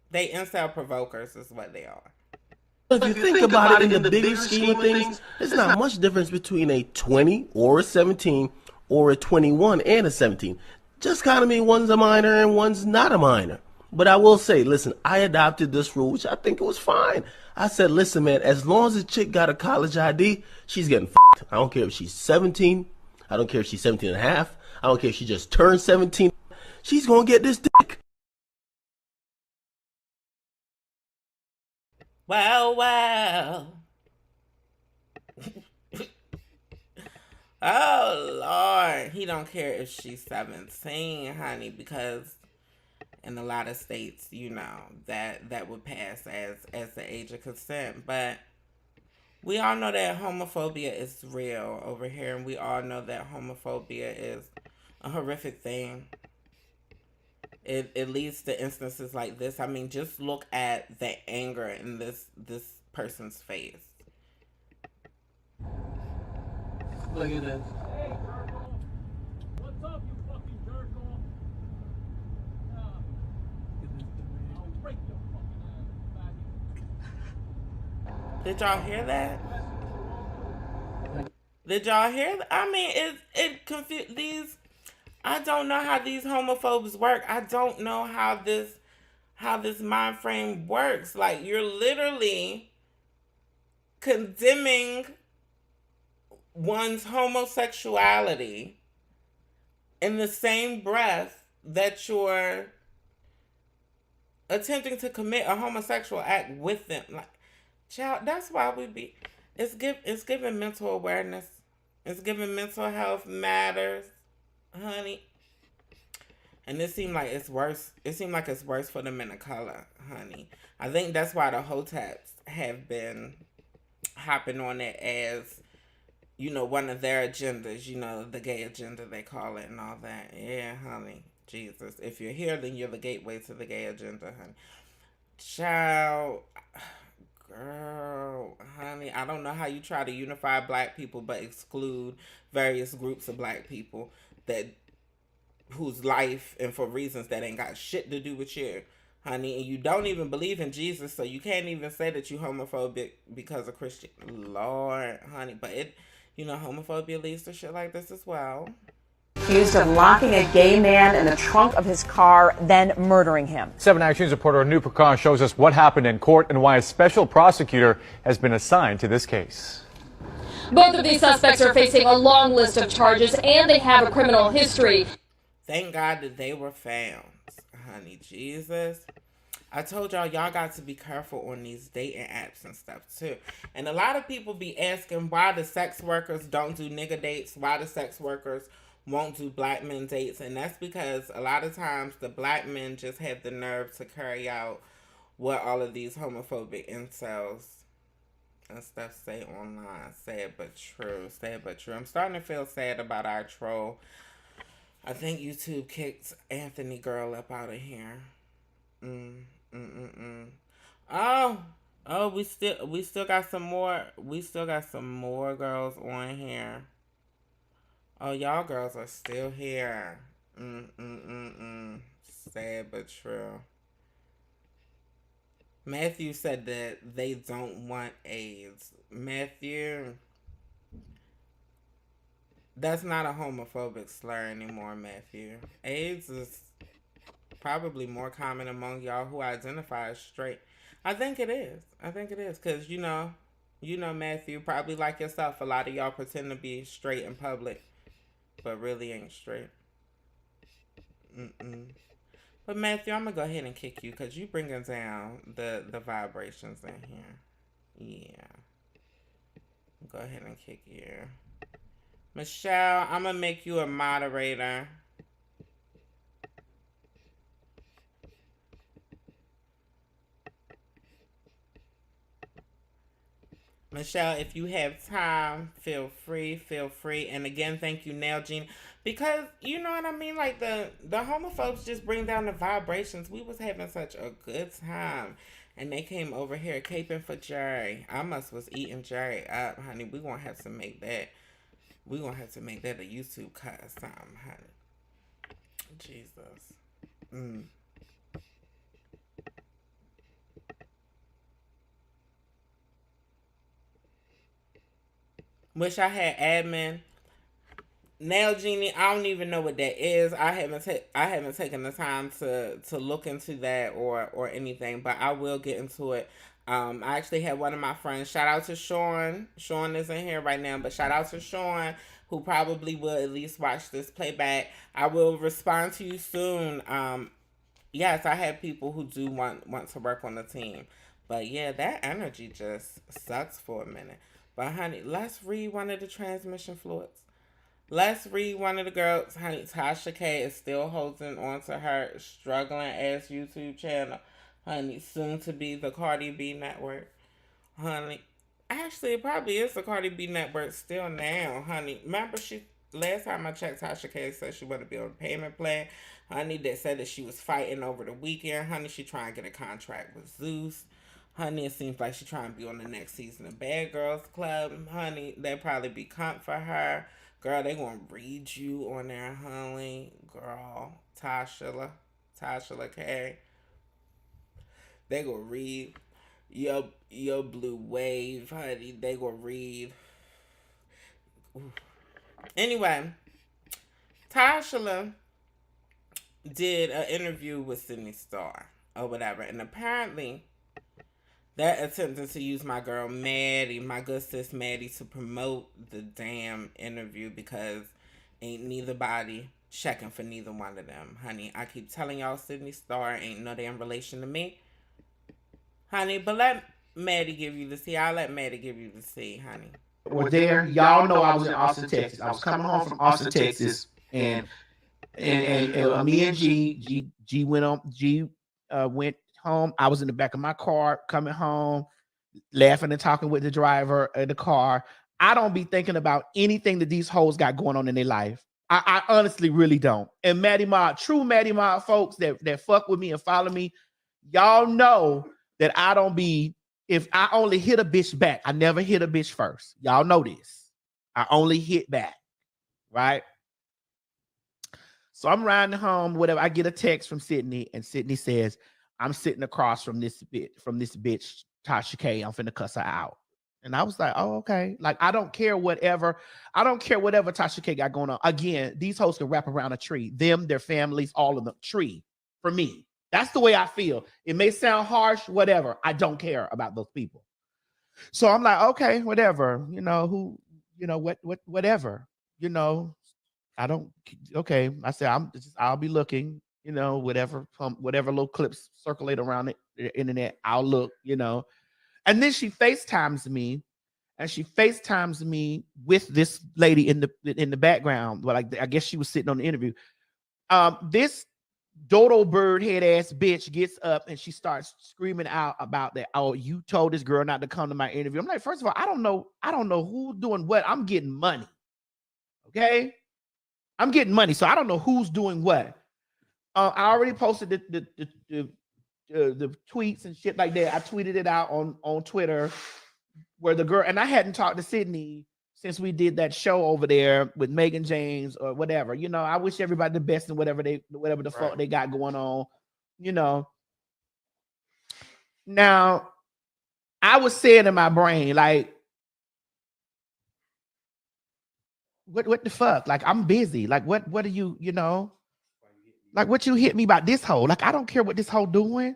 They incel provokers is what they are. If you think about it in the bigger scheme of things, there's not much difference between a 20 or a 17 or a 21 and a 17. Just kind of mean one's a minor and one's not a minor. But I will say, listen, I adopted this rule, which I think it was fine. I said, listen, man, as long as a chick got a college ID, she's getting f***ed. I don't care if she's 17. I don't care if she's 17 and a half. I don't care if she just turned 17. She's going to get this dick. Well. Oh, Lord. He don't care if she's 17, honey, because in a lot of states, that would pass as the age of consent. But we all know that homophobia is real over here, and we all know that homophobia is a horrific thing. It leads to instances like this. I mean, just look at the anger in this person's face. Look at this. What's up, you fucking jerk off? I'll break your fucking ass, Did y'all hear that? Did y'all hear that? I mean, it confused these. I don't know how these homophobes work. I don't know how this mind frame works. Like, you're literally condemning one's homosexuality in the same breath that you're attempting to commit a homosexual act with them. Like, child, that's why it's giving mental awareness. It's giving mental health matters. Honey, and it seemed like it's worse. It seemed like it's worse for the men of color, honey. I think that's why the hotaps have been hopping on it as, one of their agendas. The gay agenda they call it and all that. Yeah, honey, Jesus. If you're here, then you're the gateway to the gay agenda, honey. Child, girl, honey, I don't know how you try to unify black people but exclude various groups of black people whose life and for reasons that ain't got shit to do with you, honey, and you don't even believe in Jesus, so you can't even say that you homophobic because of Christian. Lord, honey, but homophobia leads to shit like this as well. accused of locking a gay man in the trunk of his car, then murdering him. 7 Actions reporter Anup Prakash shows us what happened in court and why a special prosecutor has been assigned to this case. Both of these suspects are facing a long list of charges, and they have a criminal history. Thank God that they were found, honey. Jesus. I told y'all got to be careful on these dating apps and stuff too. And a lot of people be asking why the sex workers don't do nigga dates, why the sex workers won't do black men dates. And that's because a lot of times the black men just have the nerve to carry out what all of these homophobic incels and stuff say online. Sad but true. Sad but true. I'm starting to feel sad about our troll. I think YouTube kicked Anthony Girl up out of here. Oh, we still got some more. We still got some more girls on here. Oh, y'all girls are still here. Sad but true. Matthew said that they don't want AIDS. Matthew, that's not a homophobic slur anymore, Matthew. AIDS is probably more common among y'all who identify as straight. I think it is. Because, you know, Matthew, probably like yourself, a lot of y'all pretend to be straight in public, but really ain't straight. But Matthew, I'm going to go ahead and kick you because you bringing down the vibrations in here. Yeah. Go ahead and kick you. Michelle, I'm going to make you a moderator. Michelle, if you have time, feel free. And again, thank you, Nail Genie. Because, you know what I mean? Like, the homophobes just bring down the vibrations. We was having such a good time. And they came over here caping for Jerry. I must was eating Jerry up, honey. We're going to have to make that. We're going to have to make that a YouTube cut or something, honey. Jesus. Wish I had admin. Nail Genie, I don't even know what that is. I haven't taken the time to look into that or anything, but I will get into it. I actually had one of my friends, shout out to Sean. Sean isn't here right now, but shout out to Sean, who probably will at least watch this playback. I will respond to you soon. Yes, I have people who do want to work on the team. But yeah, that energy just sucks for a minute. But honey, let's read one of the transmission fluids. Let's read one of the girls. Honey, Tasha K is still holding on to her struggling ass YouTube channel. Honey, soon to be the Cardi B network. Honey, actually it probably is the Cardi B network still now. Honey, remember last time I checked, Tasha K said she wanted to be on a payment plan. Honey, that said that she was fighting over the weekend. Honey, she trying to get a contract with Zeus. Honey, it seems like she's trying to be on the next season of Bad Girls Club. Honey, that'd probably be comp for her. Girl, they gonna read you on there, honey. Girl, Tasha K. They gonna read your blue wave, honey. They gonna read. Ooh. Anyway, Tasha did an interview with Sydney Starr or whatever, and apparently they're attempting to use my girl Maddie, my good sis Maddie, to promote the damn interview because ain't neither body checking for neither one of them, honey. I keep telling y'all Sydney Starr ain't no damn relation to me, honey, but let Maddie give you the tea. I'll let Maddie give you the tea, honey. Was there, y'all know I was in Austin, Texas. I was coming home from Austin, Texas, and me and G went home. I was in the back of my car coming home, laughing and talking with the driver of the car. I don't be thinking about anything that these hoes got going on in their life. I honestly really don't. And Maddie Mod, true Maddie Mod folks that fuck with me and follow me, y'all know that I don't be, if I only hit a bitch back, I never hit a bitch first. Y'all know this. I only hit back, right? So I'm riding home, whatever. I get a text from Sydney, and Sydney says, I'm sitting across from this bitch, Tasha K. I'm finna cuss her out. And I was like, oh, okay. Like, I don't care whatever Tasha K got going on. Again, these hoes can wrap around a tree. Them, their families, all of them. Tree. For me. That's the way I feel. It may sound harsh, whatever. I don't care about those people. So I'm like, okay, whatever. Whatever. I don't, okay. I said, I'll be looking, whatever little clips circulate around the internet, I'll look, And then she FaceTimes me, and she FaceTimes me with this lady in the background. Well, I guess she was sitting on the interview. This dodo bird head ass bitch gets up and she starts screaming out about that. Oh, you told this girl not to come to my interview. I'm like, first of all, I don't know who's doing what. I'm getting money. Okay. I'm getting money. So I don't know who's doing what. I already posted the tweets and shit like that. I tweeted it out on Twitter where the girl, and I hadn't talked to Sydney since we did that show over there with Megan James or whatever. I wish everybody the best in whatever the fuck they got going on. Now, I was saying in my brain, like, what the fuck? Like, I'm busy. Like, what are you, like, what you hit me about this hoe? Like, I don't care what this hoe doing.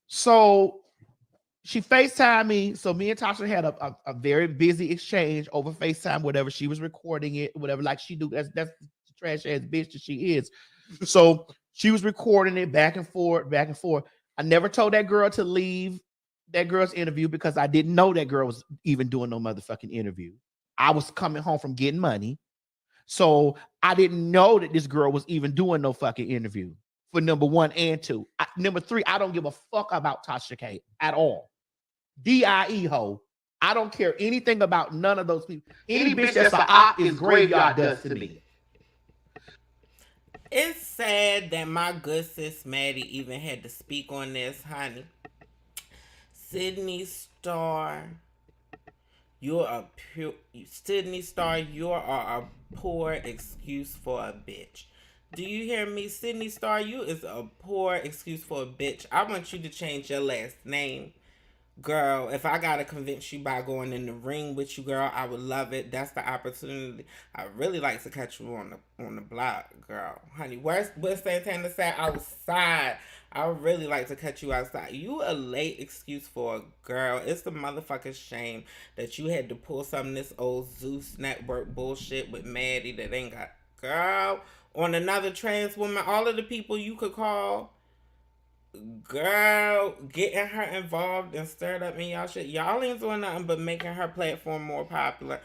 So she FaceTimed me. So me and Tasha had a very busy exchange over FaceTime, whatever. She was recording it, whatever, like she do. That's the trash ass bitch that she is. So she was recording it back and forth, back and forth. I never told that girl to leave that girl's interview because I didn't know that girl was even doing no motherfucking interview. I was coming home from getting money. So I didn't know that this girl was even doing no fucking interview for number one and two. Number three, I don't give a fuck about Tasha K at all. DIE ho. I don't care anything about none of those people. Any bitch that's a op is graveyard dust to me. It's sad that my good sis Maddie even had to speak on this, honey. Sydney Starr, you are a poor excuse for a bitch. Do you hear me? Sydney Starr, you is a poor excuse for a bitch. I want you to change your last name. Girl, if I gotta convince you by going in the ring with you, girl, I would love it. That's the opportunity. I really like to catch you on the block, girl. Honey, where's Santana said outside? I would really like to catch you outside. You a late excuse for a girl. It's the motherfucking shame that you had to pull some of this old Zeus network bullshit with Maddie that ain't got, girl, on another trans woman. All of the people you could call, girl, getting her involved and stirred up in y'all shit. Y'all ain't doing nothing but making her platform more popular.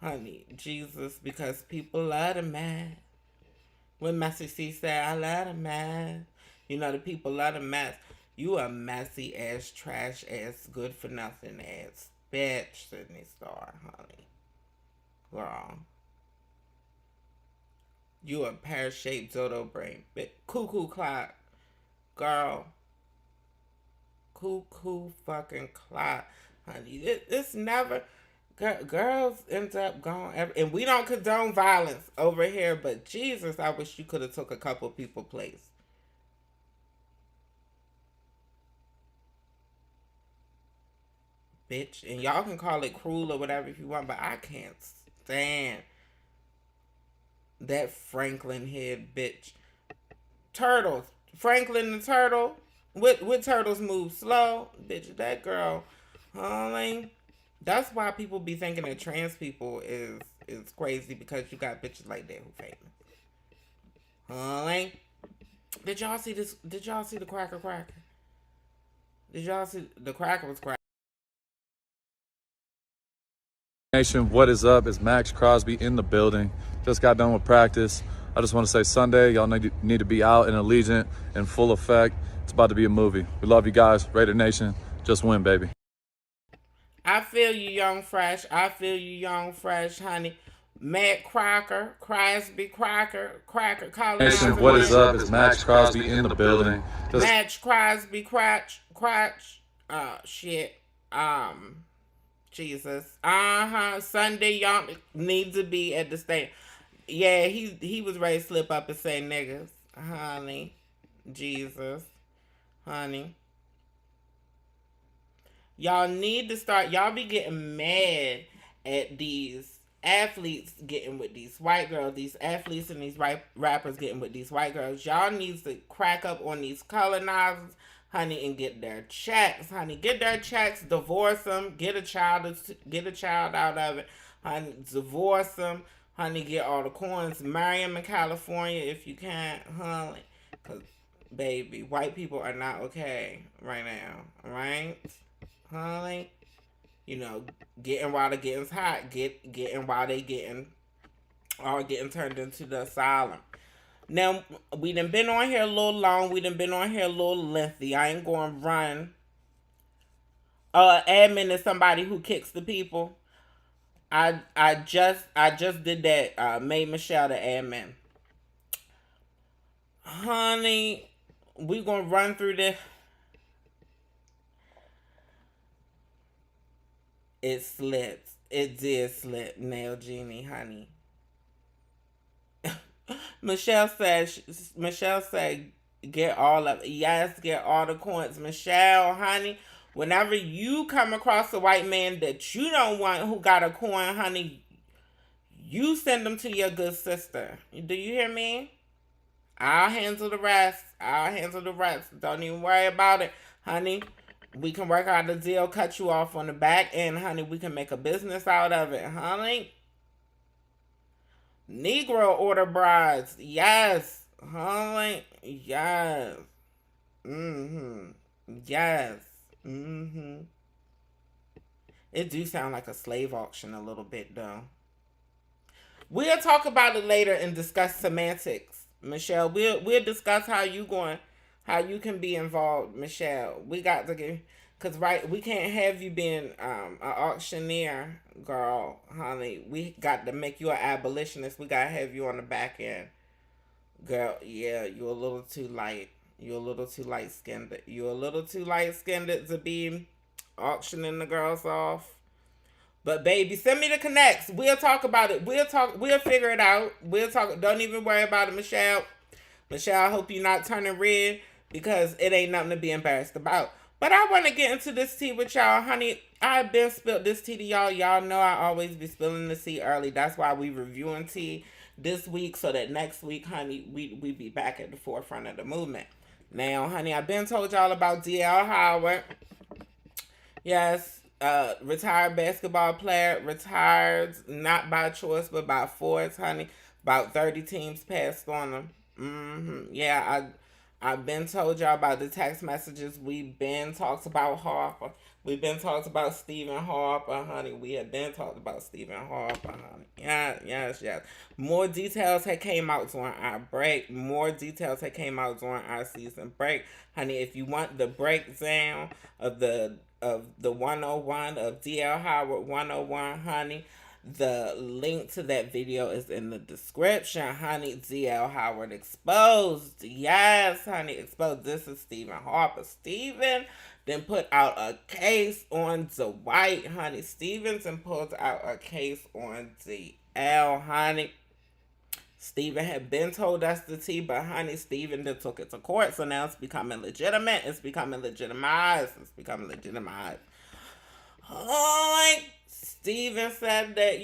Honey, Jesus, because people love the man. When Messy C said, I love the man. The people love the mess. You a messy ass, trash ass, good for nothing ass bitch, Sydney Starr, honey. Girl. You a pear-shaped dodo brain. Cuckoo clock. Girl. Cuckoo fucking clock. Honey, it's never... Girls end up going... And we don't condone violence over here, but Jesus, I wish you could have took a couple people place. Bitch. And y'all can call it cruel or whatever if you want, but I can't stand that Franklin head bitch. Turtles. Franklin the turtle. With turtles move slow. Bitch, that girl. Honey. That's why people be thinking that trans people is crazy, because you got bitches like that who famous. Honey. Did y'all see this? Did y'all see the cracker? Did y'all see the cracker was cracker? Nation, what is up? It's Max Crosby in the building. Just got done with practice. I just want to say Sunday, y'all need to be out in Allegiant in full effect. It's about to be a movie. We love you guys. Raider Nation, just win, baby. I feel you, Young Fresh. I feel you, Young Fresh, honey. Matt Crocker, Crosby, Crocker, Colorado. Nation, what is up? It's Max Crosby in the building. Max Crosby, Crotch. Shit. Jesus. Sunday, y'all need to be at the state. Yeah, he was ready to slip up and say niggas. Honey. Jesus. Honey. Y'all need to start. Y'all be getting mad at these athletes getting with these white girls, these athletes and these rappers getting with these white girls. Y'all need to crack up on these colonizers, honey, and get their checks, honey. Get their checks, divorce them, get a child out of it, honey. Divorce them, honey. Get all the coins, marry them in California if you can't, honey. Cause baby, white people are not okay right now, right? Honey, getting while the getting's hot, getting while they getting turned into the asylum. Now we done been on here a little long. We done been on here a little lengthy. I ain't going to run. Admin is somebody who kicks the people. I just did that. Made Michelle the admin. Honey, we gonna run through this. It slipped. It did slip, Nail Genie, honey. Michelle said, get all of it. Yes, get all the coins. Michelle, honey, whenever you come across a white man that you don't want who got a coin, honey, you send them to your good sister. Do you hear me? I'll handle the rest. Don't even worry about it, honey. We can work out a deal, cut you off on the back end, honey. We can make a business out of it, honey. Negro order brides. Yes. Honey. Yes. Yes. It do sound like a slave auction a little bit, though. We'll talk about it later and discuss semantics, Michelle. We'll discuss how you can be involved, Michelle. We got to get, cause we can't have you being an auctioneer, girl, honey. We got to make you an abolitionist. We gotta have you on the back end, girl. Yeah, you're a little too light. You're a little too light skinned. You're a little too light skinned to be auctioning the girls off. But baby, send me the connects. We'll talk about it. We'll figure it out. We'll talk. Don't even worry about it, Michelle. Michelle, I hope you're not turning red, because it ain't nothing to be embarrassed about. But I want to get into this tea with y'all, honey. I've been spilled this tea to y'all. Y'all know I always be spilling the tea early. That's why we reviewing tea this week, so that next week, honey, we be back at the forefront of the movement. Now, honey, I've been told y'all about D.L. Howard. Yes, retired basketball player, retired not by choice but by force, honey. About 30 teams passed on him. Yeah, I've been told y'all about the text messages. We've been talked about Harper. We've been talked about Stephen Harper, honey. We have been talked about Stephen Harper, honey. Yes. More details had came out during our break. More details had came out during our season break, honey. If you want the breakdown of the 101 of D.L. Howard 101, honey, the link to that video is in the description, honey. D.L. Howard exposed. Yes, honey, exposed. This is Stephen Harper. Stephen then put out a case on Dwight, honey. Stevenson pulled out a case on D.L., honey. Stephen had been told that's the tea, but honey, Stephen then took it to court, so now it's becoming legitimate. It's becoming legitimized. Stephen said that,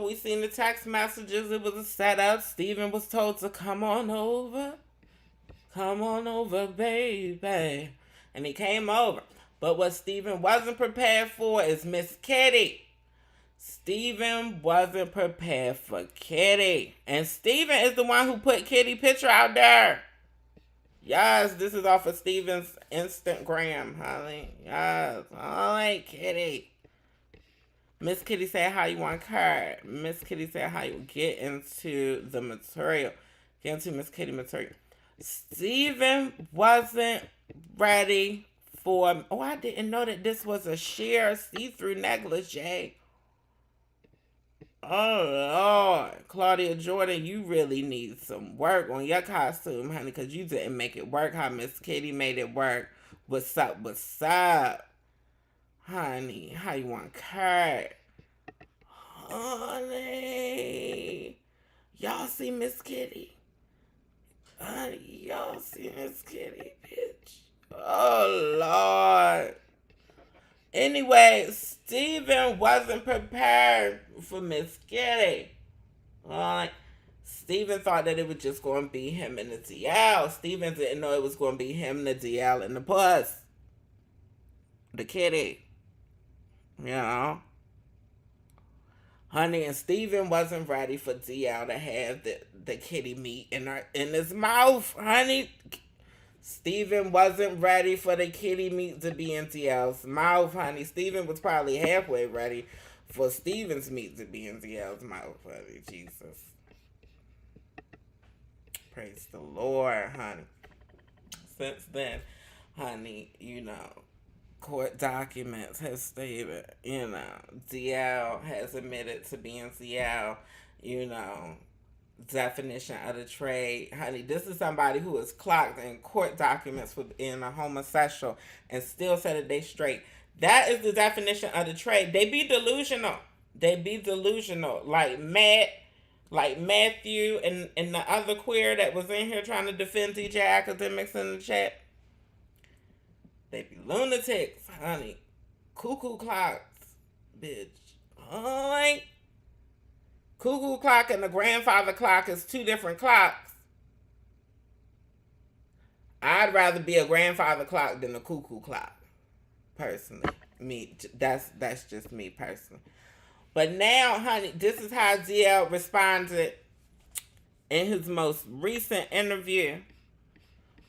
we seen the text messages. It was a setup. Stephen was told to come on over. Come on over, baby. And he came over. But what Stephen wasn't prepared for is Miss Kitty. Stephen wasn't prepared for Kitty. And Stephen is the one who put Kitty picture out there. Yes, this is off of Stephen's Instagram, honey. Yes, honey, Kitty. Miss Kitty said how you want card. Miss Kitty said how you get into the material. Get into Miss Kitty material. Stephen wasn't ready for... Oh, I didn't know that this was a sheer see-through negligee. Oh, Lord. Claudia Jordan, you really need some work on your costume, honey, because you didn't make it work how Miss Kitty made it work. What's up? Honey, how you want card? Honey. Y'all see Miss Kitty? Honey, y'all see Miss Kitty, bitch? Oh, Lord. Anyway, Steven wasn't prepared for Miss Kitty. Like, Steven thought that it was just going to be him and the DL. Steven didn't know it was going to be him, the DL, and the Puss. The kitty. You know? Honey, and Steven wasn't ready for DL to have the kitty meat in his mouth, honey. Steven wasn't ready for the kitty meat to be in DL's mouth, honey. Steven was probably halfway ready for Steven's meat to be in DL's mouth, honey. Jesus. Praise the Lord, honey. Since then, honey, you know, court documents have stated, you know, DL has admitted to being DL, you know, definition of the trade. Honey, this is somebody who is clocked in court documents for being a homosexual and still said that they straight. That is the definition of the trade. They be delusional. They be delusional. Like Matthew and the other queer that was in here trying to defend DJ Akademiks in the chat. They be lunatics, honey. Cuckoo clocks, bitch. Alright. Cuckoo clock and the grandfather clock is two different clocks. I'd rather be a grandfather clock than a cuckoo clock. Personally. That's just me personally. But now, honey, this is how DL responded in his most recent interview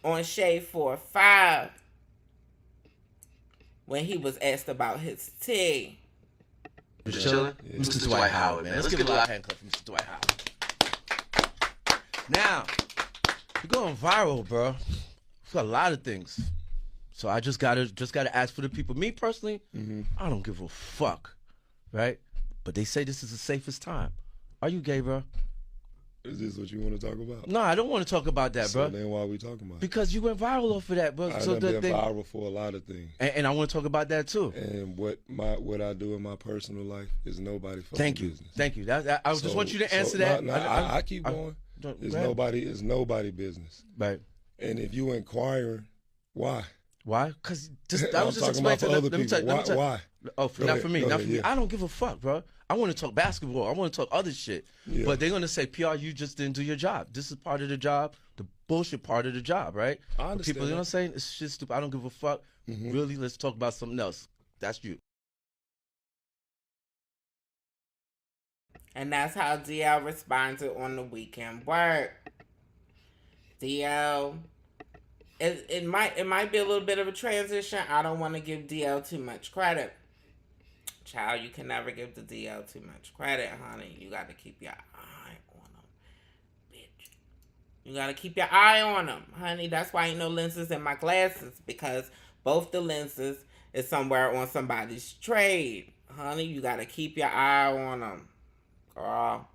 on Shade 4-5 when he was asked about his tea. Chilling? Yeah. Mr. Dwight Howard, man. Let's give a loud hand clap for Mr. Dwight Howard. Now, you're going viral, bro. For a lot of things. So I just gotta ask for the people. Me personally, I don't give a fuck, right? But they say this is the safest time. Are you gay, bro? Is this what you want to talk about? No, I don't want to talk about that, bro. So then why are we talking about it? Because you went viral off of that, bro. I've been viral for a lot of things. And I want to talk about that, too. And what I do in my personal life is nobody fucking business. Thank you. I just want you to answer that. I keep going. It's nobody business. Right. And if you inquiring, why? Why? Because I was just explaining to other people. Why? Oh, not for me. Not for me. I don't give a fuck, bro. I want to talk basketball. I want to talk other shit. Yeah. But they're going to say, PR, you just didn't do your job. This is part of the job, the bullshit part of the job, right? I understand. People, you know what I'm saying? It's shit stupid. I don't give a fuck. Really, let's talk about something else. That's you. And that's how DL responded on the weekend work. DL, it might be a little bit of a transition. I don't want to give DL too much credit. Child, you can never give the DL too much credit, honey. You got to keep your eye on them, bitch. You got to keep your eye on them, honey. That's why ain't no lenses in my glasses, because both the lenses is somewhere on somebody's trade. Honey, you got to keep your eye on them. Girl.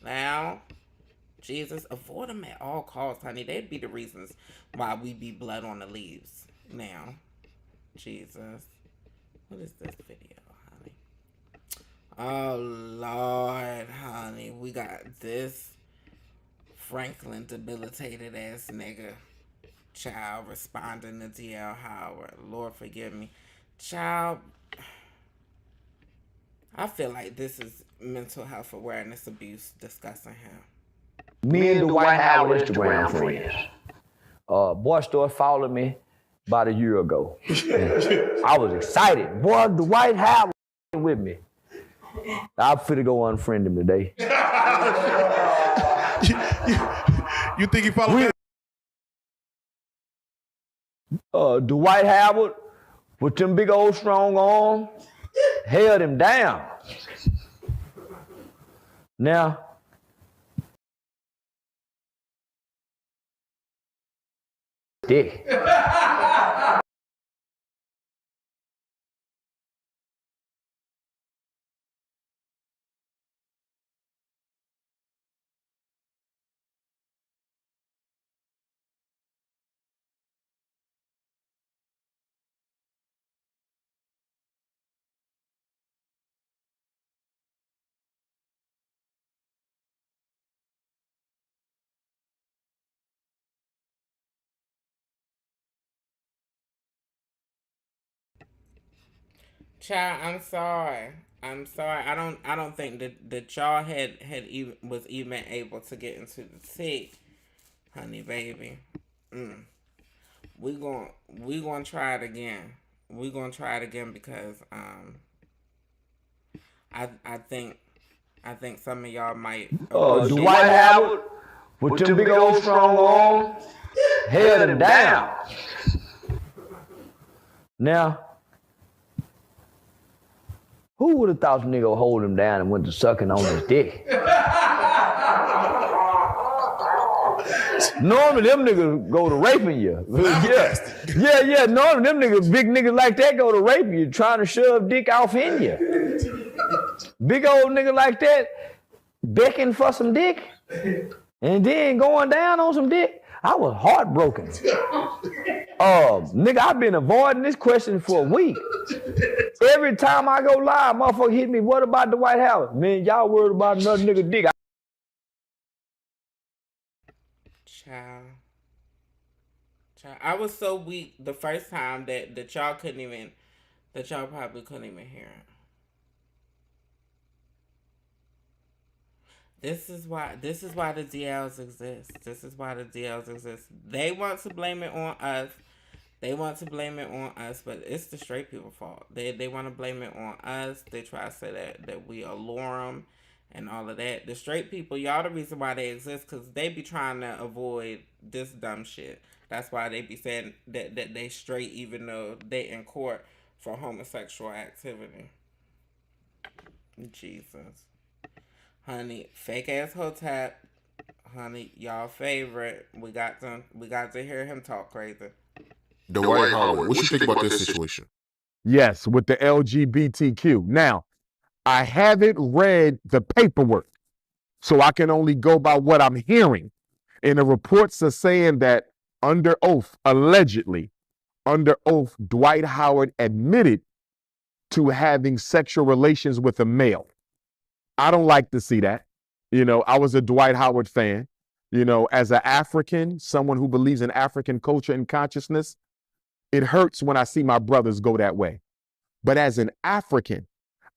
Now, Jesus, avoid them at all costs, honey. They'd be the reasons why we be blood on the leaves. Now, Jesus. What is this video, honey? Oh, Lord, honey. We got this Franklin debilitated ass nigga child responding to DL Howard. Lord, forgive me. Child, I feel like this is mental health awareness abuse discussing him. Me and Dwight Howard Instagram friends. Boy started following me about a year ago. I was excited. Boy, Dwight Howard with me. I'm finna go unfriend him today. You think he followed me? Dwight Howard with them big old strong arms held him down. Now, dick. Child, I'm sorry. I'm sorry. I don't think that y'all had even was even able to get into the tea, honey baby. Mm. We gonna try it again. We gonna try it again because I think some of y'all might appreciate Dwight Howard with them big old strong arms held him down. Now, who would have thought the nigga would hold him down and went to sucking on his dick? Normally, them niggas go to raping you. Yeah. Normally, them niggas, big niggas like that go to raping you, trying to shove dick off in you. Big old nigga like that, begging for some dick, and then going down on some dick. I was heartbroken. Nigga, I've been avoiding this question for a week. Every time I go live, motherfucker hit me, what about the White House? Man, y'all worried about another nigga dick. Child. I was so weak the first time that y'all probably couldn't even hear it. This is why the DLs exist. This is why the DLs exist. They want to blame it on us. But it's the straight people's fault. They want to blame it on us. They try to say that we allure them and all of that. The straight people, y'all the reason why they exist, because they be trying to avoid this dumb shit. That's why they be saying that they straight even though they in court for homosexual activity. Jesus. Honey, fake ass Hotep. Honey, y'all favorite. We got to hear him talk crazy. Dwight Howard, what you think about this situation? Yes, with the LGBTQ. Now, I haven't read the paperwork, so I can only go by what I'm hearing. And the reports are saying that under oath, allegedly, under oath, Dwight Howard admitted to having sexual relations with a male. I don't like to see that. You know, I was a Dwight Howard fan. You know, as an African, someone who believes in African culture and consciousness, it hurts when I see my brothers go that way. But as an African,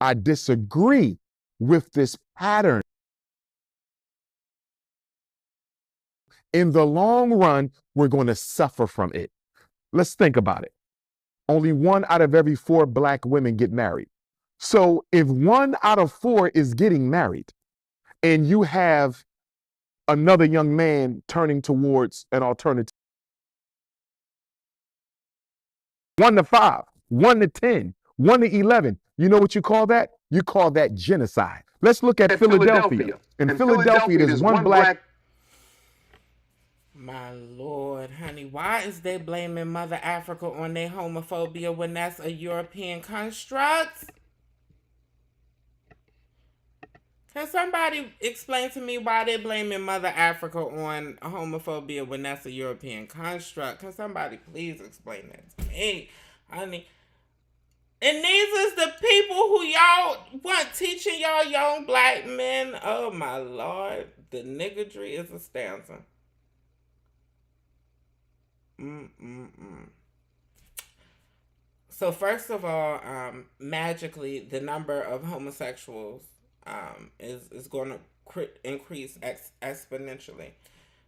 I disagree with this pattern. In the long run, we're going to suffer from it. Let's think about it. Only 1 out of every 4 black women get married. So if 1 out of 4 is getting married and you have another young man turning towards an alternative, 1 to 5, 1 to 10, 1 to 11, you know what you call that? You call that genocide. Let's look at Philadelphia. In Philadelphia, there's one black. My Lord, honey, why is they blaming Mother Africa on their homophobia when that's a European construct? Can somebody explain to me why they're blaming Mother Africa on homophobia when that's a European construct? Can somebody please explain that to me, honey? And these is the people who y'all want teaching y'all young black men. Oh my Lord, the niggardry is astounding. So first of all, magically, the number of homosexuals is going to increase exponentially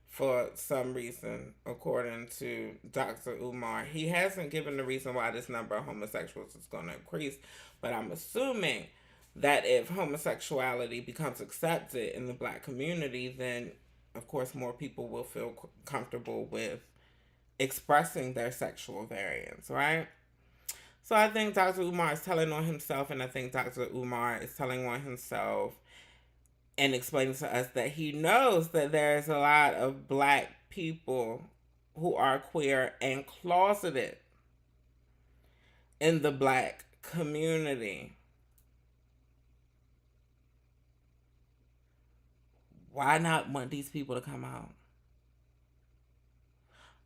for some reason, according to Dr. Umar. He hasn't given the reason why this number of homosexuals is going to increase, but I'm assuming that if homosexuality becomes accepted in the black community, then of course more people will feel comfortable with expressing their sexual variance, right? So I think Dr. Umar is telling on himself, and I think Dr. Umar is telling on himself and explaining to us that he knows that there's a lot of black people who are queer and closeted in the black community. Why not want these people to come out?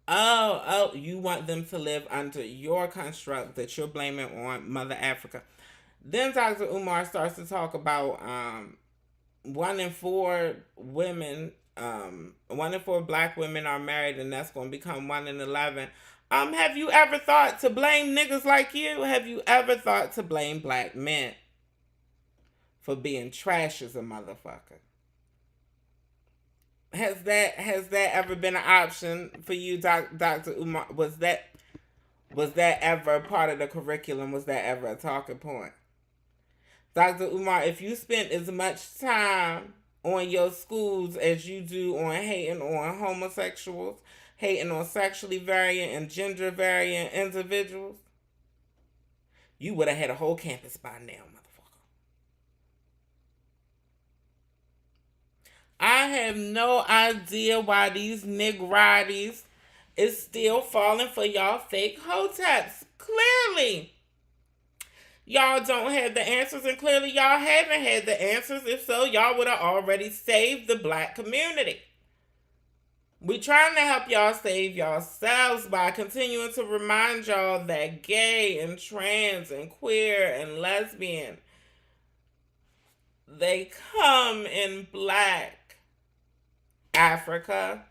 Oh, you want them to live under your construct that you're blaming on Mother Africa. Then Dr. Umar starts to talk about 1 in 4 women, 1 in 4 black women are married, and that's going to become 1 in 11. Have you ever thought to blame niggas like you? Have you ever thought to blame black men for being trash as a motherfucker? Has that ever been an option for you, Dr. Umar? Was that ever part of the curriculum? Was that ever a talking point? Dr. Umar, if you spent as much time on your schools as you do on hating on homosexuals, hating on sexually variant and gender variant individuals, you would have had a whole campus by now, motherfucker. I have no idea why these nigerities is still falling for y'all fake hoteps. Clearly, y'all don't have the answers, and clearly y'all haven't had the answers. If so, y'all would have already saved the black community. We trying to help y'all save yourselves by continuing to remind y'all that gay and trans and queer and lesbian, they come in black Africa,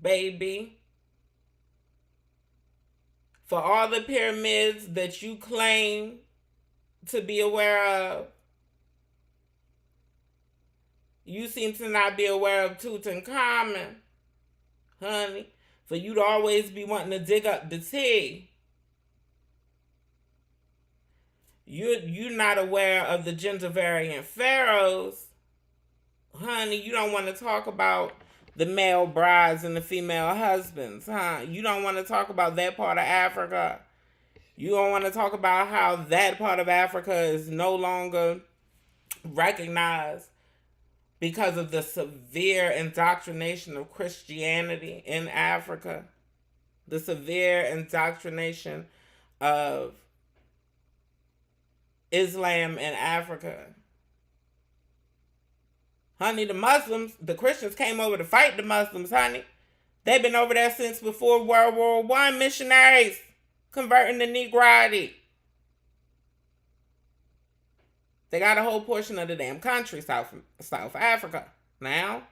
baby. For all the pyramids that you claim to be aware of, you seem to not be aware of Tutankhamun, honey. For you to always be wanting to dig up the tea. You're not aware of the gender variant pharaohs, honey. You don't want to talk about the male brides and the female husbands, huh? You don't want to talk about that part of Africa. You don't want to talk about how that part of Africa is no longer recognized because of the severe indoctrination of Christianity in Africa, the severe indoctrination of Islam in Africa. Honey, the Muslims, the Christians came over to fight the Muslims, honey. They've been over there since before World War I, missionaries converting the Negroid. They got a whole portion of the damn country, South Africa. Now,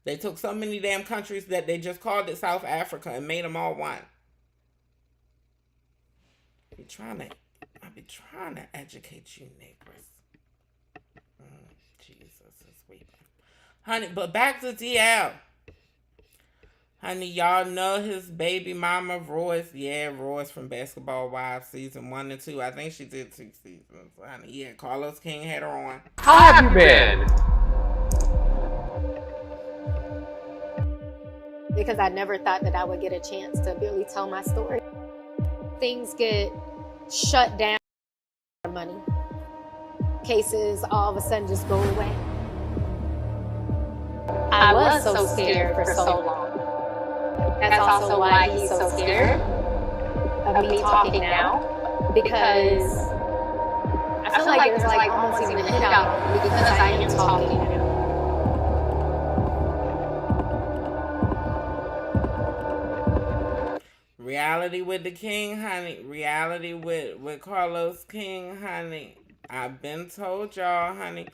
they took so many damn countries that they just called it South Africa and made them all one. I be trying to educate you niggas. Jesus is weeping. Honey, but back to DL. Honey, y'all know his baby mama, Royce. Yeah, Royce from Basketball Wives season 1 and 2. I think she did 2 seasons. Honey, yeah, Carlos King had her on. How have you been? Because I never thought that I would get a chance to really tell my story. Things get shut down for money. Cases all of a sudden just go away. I was so scared for so long. That's also why he's so scared of me talking now, because I feel like there's like almost even a hit out on me because I am talking now. Reality with the King, honey. Reality with Carlos King, honey. I've been told y'all, honey.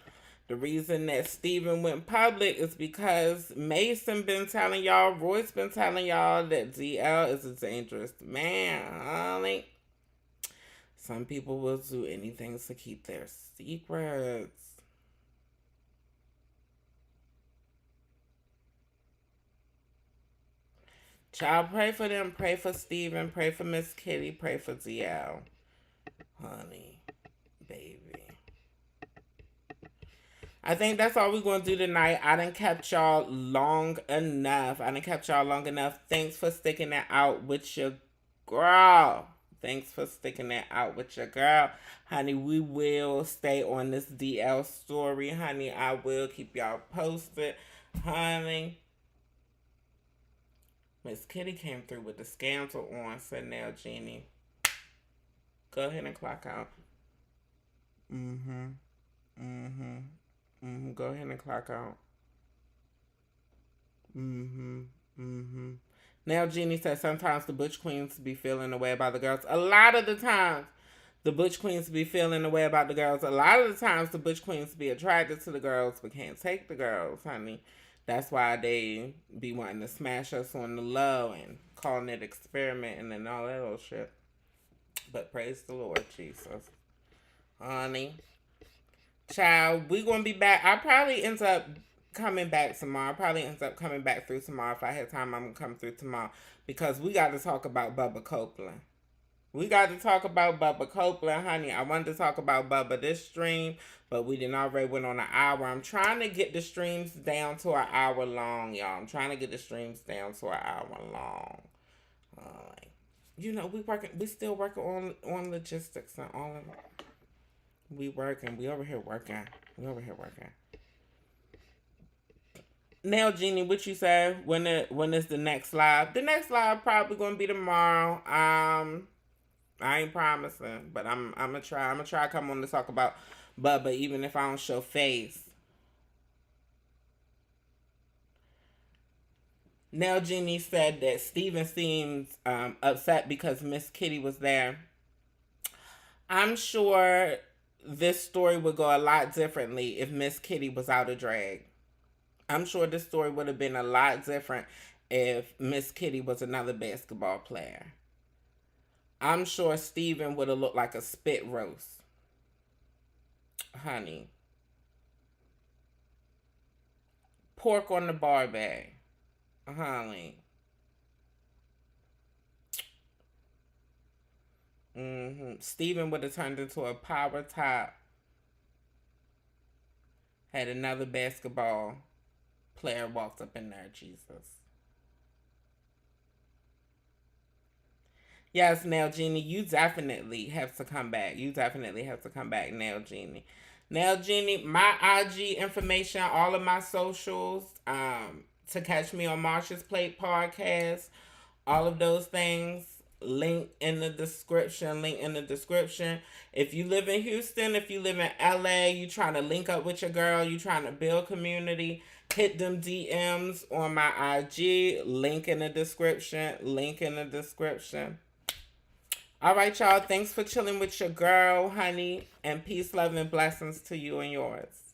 The reason that Steven went public is because Mason been telling y'all, Royce been telling y'all that DL is a dangerous man, honey. Some people will do anything to keep their secrets. Child, pray for them. Pray for Steven. Pray for Miss Kitty. Pray for DL. Honey. Baby. I think that's all we're going to do tonight. I done kept y'all long enough. Thanks for sticking it out with your girl. Honey, we will stay on this DL story. Honey, I will keep y'all posted. Honey. Miss Kitty came through with the scandal on. Said, now, Jeannie, go ahead and clock out. Go ahead and clock out. Now, Jeannie says sometimes the Butch Queens be feeling the way about the girls. A lot of the times, the Butch Queens be feeling the way about the girls. A lot of the times, the Butch Queens be attracted to the girls but can't take the girls, honey. That's why they be wanting to smash us on the low and calling it experimenting and all that old shit. But praise the Lord, Jesus. Honey. Child, we gonna be back. I probably ends up coming back tomorrow. I probably ends up coming back through tomorrow. If I have time, I'm gonna come through tomorrow. Because we got to talk about Bubba Copeland. We got to talk about Bubba Copeland, honey. I wanted to talk about Bubba this stream, but we didn't already went on an hour. I'm trying to get the streams down to an hour long, y'all. I'm trying to get the streams down to an hour long. You know, we still working on logistics and all of it. We working. We over here working. Now, Jeannie, what you say? When is the next live? The next live probably gonna be tomorrow. I ain't promising, but I'm gonna try. I'm gonna try to come on to talk about Bubba, even if I don't show face. Now, Jeannie said that Steven seems upset because Miss Kitty was there. I'm sure this story would go a lot differently if Miss Kitty was out of drag. I'm sure this story would have been a lot different if Miss Kitty was another basketball player. I'm sure Steven would have looked like a spit roast. Honey. Pork on the barbie. Honey. Steven would have turned into a power top. Had another basketball player walked up in there, Jesus. Yes, Nail Genie, you definitely have to come back. You definitely have to come back, Nail Genie. Nail Genie, my IG information, all of my socials, to catch me on Marsha's Plate Podcast, all of those things, link in the description, If you live in Houston, if you live in LA, you trying to link up with your girl, you trying to build community, hit them DMs on my IG, link in the description. All right, y'all. Thanks for chilling with your girl, honey. And peace, love, and blessings to you and yours.